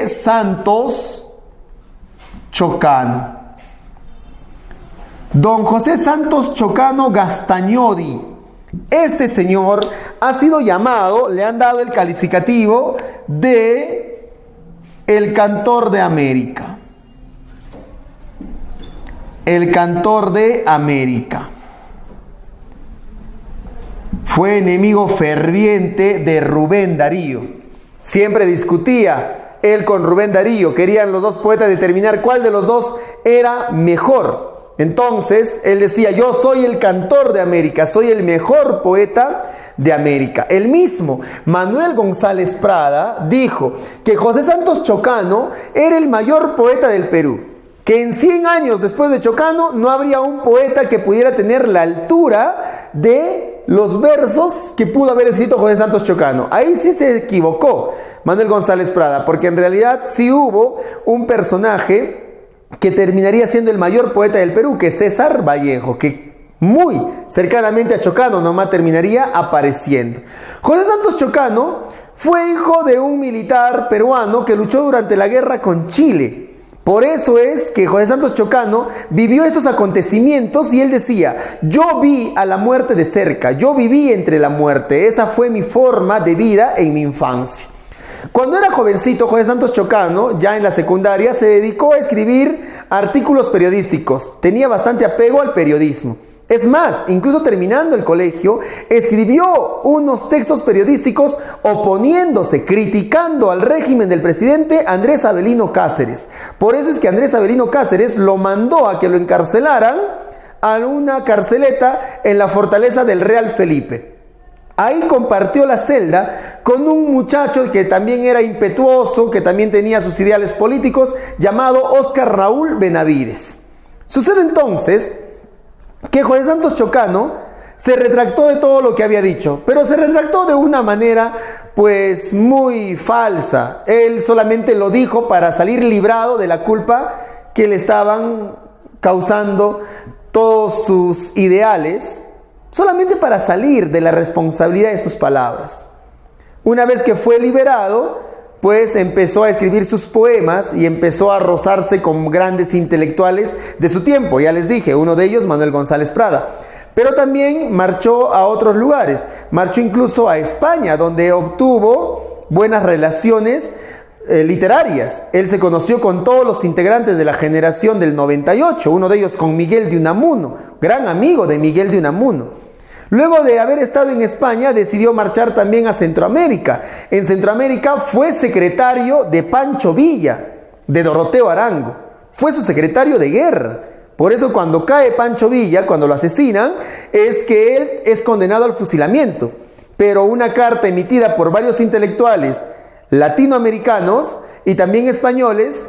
Santos Chocano. Don José Santos Chocano Gastañodi. Este señor ha sido llamado, le han dado el calificativo de el cantor de América. El cantor de América. Fue enemigo ferviente de Rubén Darío. Siempre discutía él con Rubén Darío. Querían los dos poetas determinar cuál de los dos era mejor. Entonces, él decía, yo soy el cantor de América, soy el mejor poeta de América. El mismo Manuel González Prada dijo que José Santos Chocano era el mayor poeta del Perú, que en 100 años después de Chocano no habría un poeta que pudiera tener la altura de los versos que pudo haber escrito José Santos Chocano. Ahí sí se equivocó Manuel González Prada, porque en realidad sí hubo un personaje que terminaría siendo el mayor poeta del Perú, que es César Vallejo, que muy cercanamente a Chocano nomás terminaría apareciendo. José Santos Chocano fue hijo de un militar peruano que luchó durante la guerra con Chile. Por eso es que José Santos Chocano vivió estos acontecimientos y él decía, yo vi a la muerte de cerca, yo viví entre la muerte, esa fue mi forma de vida en mi infancia. Cuando era jovencito, José Santos Chocano, ya en la secundaria, se dedicó a escribir artículos periodísticos. Tenía bastante apego al periodismo. Es más, incluso terminando el colegio, escribió unos textos periodísticos oponiéndose, criticando al régimen del presidente Andrés Avelino Cáceres. Por eso es que Andrés Avelino Cáceres lo mandó a que lo encarcelaran a una carceleta en la fortaleza del Real Felipe. Ahí compartió la celda con un muchacho que también era impetuoso, que también tenía sus ideales políticos, llamado Óscar Raúl Benavides. Sucede entonces que José Santos Chocano se retractó de todo lo que había dicho, pero se retractó de una manera pues muy falsa. Él solamente lo dijo para salir librado de la culpa que le estaban causando todos sus ideales, solamente para salir de la responsabilidad de sus palabras. Una vez que fue liberado, pues empezó a escribir sus poemas y empezó a rozarse con grandes intelectuales de su tiempo. Ya les dije, uno de ellos, Manuel González Prada. Pero también marchó a otros lugares. Marchó incluso a España, donde obtuvo buenas relaciones literarias. Él se conoció con todos los integrantes de la generación del 98, uno de ellos con Miguel de Unamuno, gran amigo de Miguel de Unamuno. Luego de haber estado en España, decidió marchar también a Centroamérica. En Centroamérica fue secretario de Pancho Villa, de Doroteo Arango. Fue su secretario de guerra. Por eso cuando cae Pancho Villa, cuando lo asesinan, es que él es condenado al fusilamiento. Pero una carta emitida por varios intelectuales latinoamericanos y también españoles,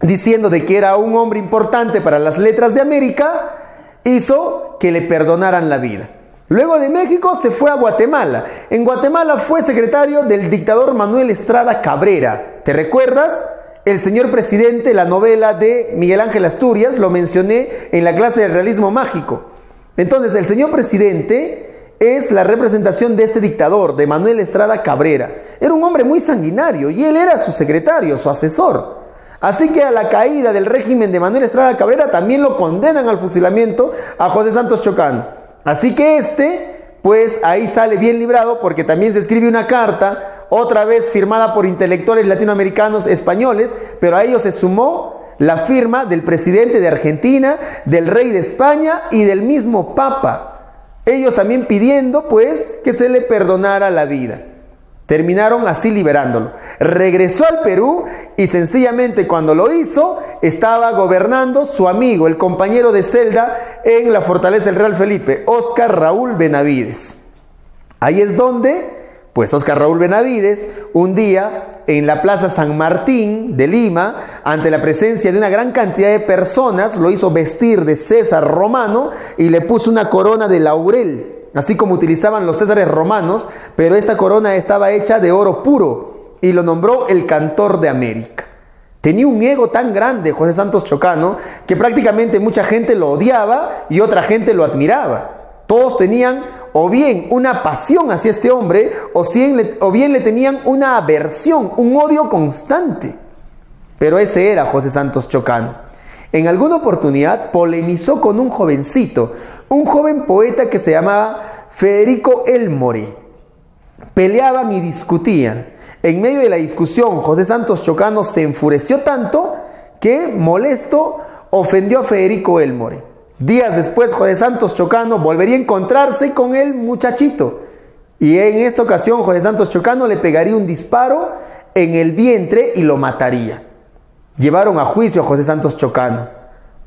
diciendo de que era un hombre importante para las letras de América, hizo que le perdonaran la vida. Luego de México se fue a Guatemala. En Guatemala fue secretario del dictador Manuel Estrada Cabrera. ¿Te recuerdas? El señor presidente, la novela de Miguel Ángel Asturias, lo mencioné en la clase de realismo mágico. Entonces, el señor presidente es la representación de este dictador, de Manuel Estrada Cabrera. Era un hombre muy sanguinario y él era su secretario, su asesor. Así que a la caída del régimen de Manuel Estrada Cabrera también lo condenan al fusilamiento a José Santos Chocano. Así que pues ahí sale bien librado, porque también se escribe una carta, otra vez firmada por intelectuales latinoamericanos españoles, pero a ellos se sumó la firma del presidente de Argentina, del rey de España y del mismo Papa. Ellos también pidiendo pues que se le perdonara la vida. Terminaron así liberándolo. Regresó al Perú y sencillamente cuando lo hizo, estaba gobernando su amigo, el compañero de celda en la fortaleza del Real Felipe, Óscar Raúl Benavides. Ahí es donde, pues Óscar Raúl Benavides, un día en la Plaza San Martín de Lima, ante la presencia de una gran cantidad de personas, lo hizo vestir de César romano y le puso una corona de laurel, así como utilizaban los césares romanos, pero esta corona estaba hecha de oro puro y lo nombró el Cantor de América. Tenía un ego tan grande José Santos Chocano que prácticamente mucha gente lo odiaba y otra gente lo admiraba. Todos tenían o bien una pasión hacia este hombre o bien le tenían una aversión, un odio constante. Pero ese era José Santos Chocano. En alguna oportunidad polemizó con un jovencito, un joven poeta que se llamaba Federico Elmore. Peleaban y discutían. En medio de la discusión, José Santos Chocano se enfureció tanto que, molesto, ofendió a Federico Elmore. Días después, José Santos Chocano volvería a encontrarse con el muchachito. Y en esta ocasión, José Santos Chocano le pegaría un disparo en el vientre y lo mataría. Llevaron a juicio a José Santos Chocano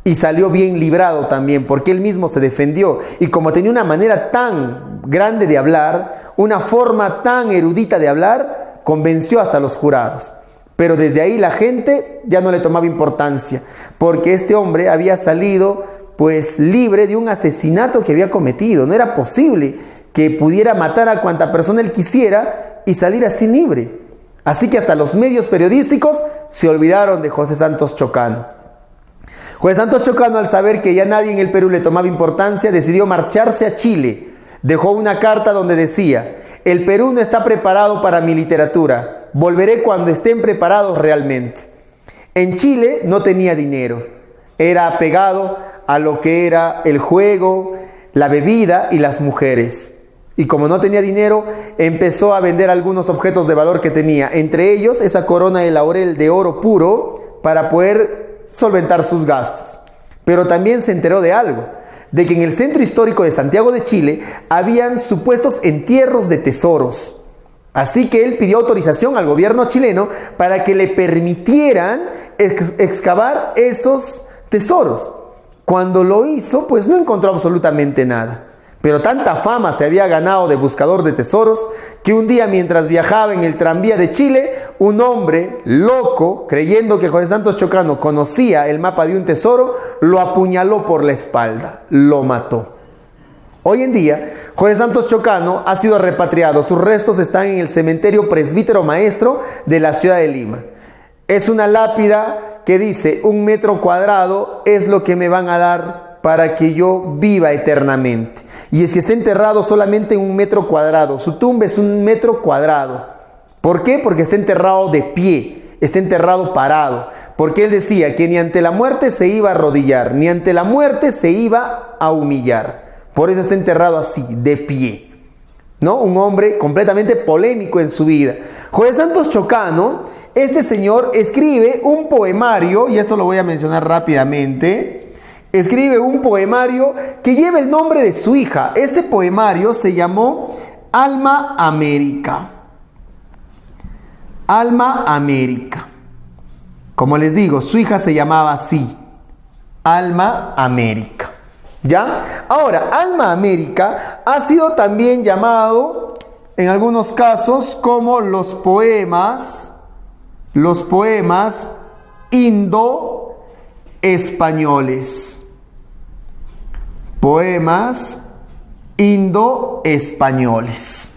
y salió bien librado también porque él mismo se defendió y como tenía una manera tan grande de hablar, una forma tan erudita de hablar, convenció hasta los jurados. Pero desde ahí la gente ya no le tomaba importancia porque este hombre había salido pues libre de un asesinato que había cometido. No era posible que pudiera matar a cuanta persona él quisiera y salir así libre. Así que hasta los medios periodísticos se olvidaron de José Santos Chocano. José Santos Chocano, al saber que ya nadie en el Perú le tomaba importancia, decidió marcharse a Chile. Dejó una carta donde decía: el Perú no está preparado para mi literatura. Volveré cuando estén preparados realmente. En Chile no tenía dinero. Era apegado a lo que era el juego, la bebida y las mujeres. Y como no tenía dinero, empezó a vender algunos objetos de valor que tenía, entre ellos esa corona de laurel de oro puro para poder solventar sus gastos. Pero también se enteró de algo, de que en el centro histórico de Santiago de Chile habían supuestos entierros de tesoros. Así que él pidió autorización al gobierno chileno para que le permitieran excavar esos tesoros. Cuando lo hizo, pues no encontró absolutamente nada. Pero tanta fama se había ganado de buscador de tesoros que un día, mientras viajaba en el tranvía de Chile, un hombre loco, creyendo que José Santos Chocano conocía el mapa de un tesoro, lo apuñaló por la espalda, lo mató. Hoy en día, José Santos Chocano ha sido repatriado. Sus restos están en el cementerio Presbítero Maestro de la ciudad de Lima. Es una lápida que dice: 1 metro cuadrado es lo que me van a dar para que yo viva eternamente. Y es que está enterrado solamente en 1 metro cuadrado. Su tumba es 1 metro cuadrado. ¿Por qué? Porque está enterrado de pie, está enterrado parado. Porque él decía que ni ante la muerte se iba a arrodillar, ni ante la muerte se iba a humillar. Por eso está enterrado así, de pie, ¿no? Un hombre completamente polémico en su vida. José Santos Chocano, este señor escribe un poemario, y esto lo voy a mencionar rápidamente. Escribe un poemario que lleva el nombre de su hija. Este poemario se llamó Alma América. Alma América. Como les digo, su hija se llamaba así, Alma América. ¿Ya? Ahora, Alma América ha sido también llamado, en algunos casos, como los poemas indo-españoles. Poemas indo-españoles.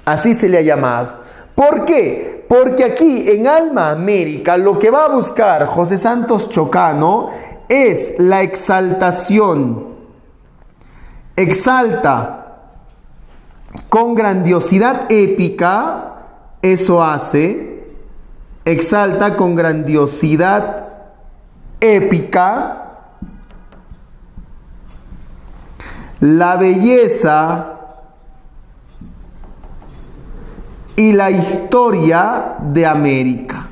Así se le ha llamado. ¿Por qué? Porque aquí en Alma América lo que va a buscar José Santos Chocano es la exaltación. Exalta con grandiosidad épica, eso hace, exalta con grandiosidad épica la belleza y la historia de América.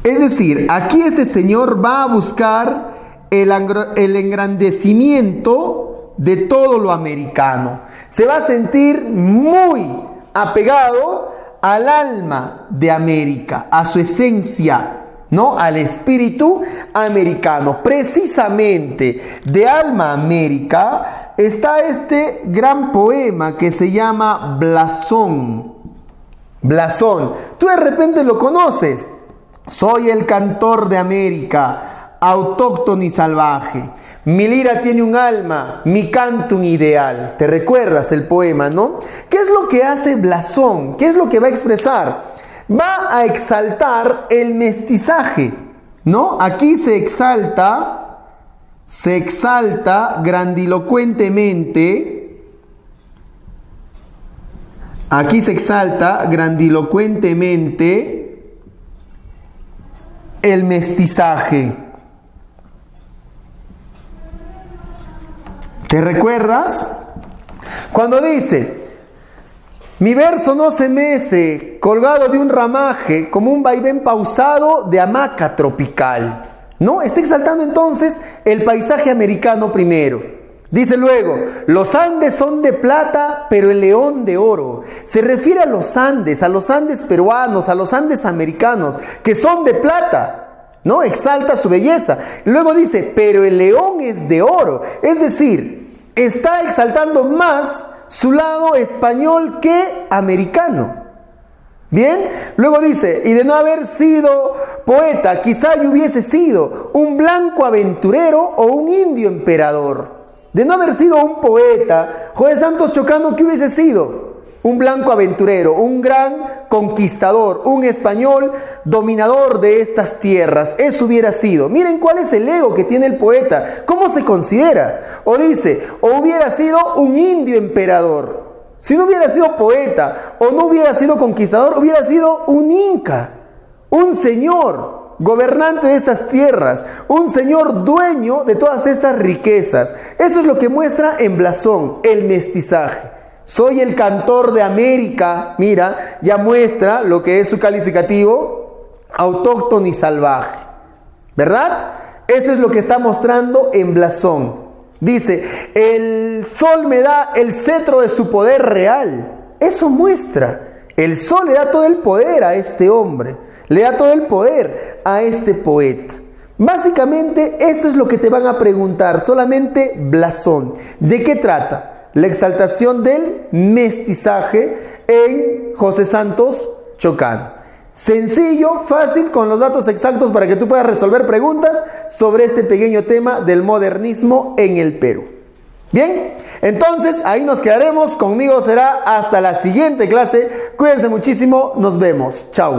Es decir, aquí este señor va a buscar el engrandecimiento de todo lo americano. Se va a sentir muy apegado al alma de América, a su esencia, ¿no? Al espíritu americano. Precisamente de Alma América está este gran poema que se llama Blasón. Blasón. Tú de repente lo conoces. Soy el cantor de América, autóctono y salvaje. Mi lira tiene un alma, mi canto un ideal. ¿Te recuerdas el poema, no? ¿Qué es lo que hace Blasón? ¿Qué es lo que va a expresar? Va a exaltar el mestizaje, ¿no? Aquí se exalta grandilocuentemente. Aquí se exalta grandilocuentemente el mestizaje. ¿Te recuerdas? Cuando dice: mi verso no se mece, colgado de un ramaje, como un vaivén pausado de hamaca tropical. ¿No? Está exaltando entonces el paisaje americano primero. Dice luego: los Andes son de plata, pero el león de oro. Se refiere a los Andes peruanos, a los Andes americanos, que son de plata, ¿no? Exalta su belleza. Luego dice: pero el león es de oro. Es decir, está exaltando más su lado español que americano. Bien, luego dice: y de no haber sido poeta, quizá yo hubiese sido un blanco aventurero o un indio emperador. De no haber sido un poeta, José Santos Chocano, ¿qué hubiese sido? Un blanco aventurero, un gran conquistador, un español dominador de estas tierras. Eso hubiera sido. Miren cuál es el ego que tiene el poeta, cómo se considera. O dice: o hubiera sido un indio emperador. Si no hubiera sido poeta o no hubiera sido conquistador, hubiera sido un inca, un señor gobernante de estas tierras, un señor dueño de todas estas riquezas. Eso es lo que muestra en Blasón, el mestizaje. Soy el cantor de América. Mira, ya muestra lo que es su calificativo: autóctono y salvaje. ¿Verdad? Eso es lo que está mostrando en Blasón. Dice: el sol me da el cetro de su poder real. Eso muestra. El sol le da todo el poder a este hombre. Le da todo el poder a este poeta. Básicamente, esto es lo que te van a preguntar. Solamente Blasón. ¿De qué trata? La exaltación del mestizaje en José Santos Chocano. Sencillo, fácil, con los datos exactos para que tú puedas resolver preguntas sobre este pequeño tema del modernismo en el Perú. Bien, entonces ahí nos quedaremos. Conmigo será hasta la siguiente clase. Cuídense muchísimo, nos vemos. Chao.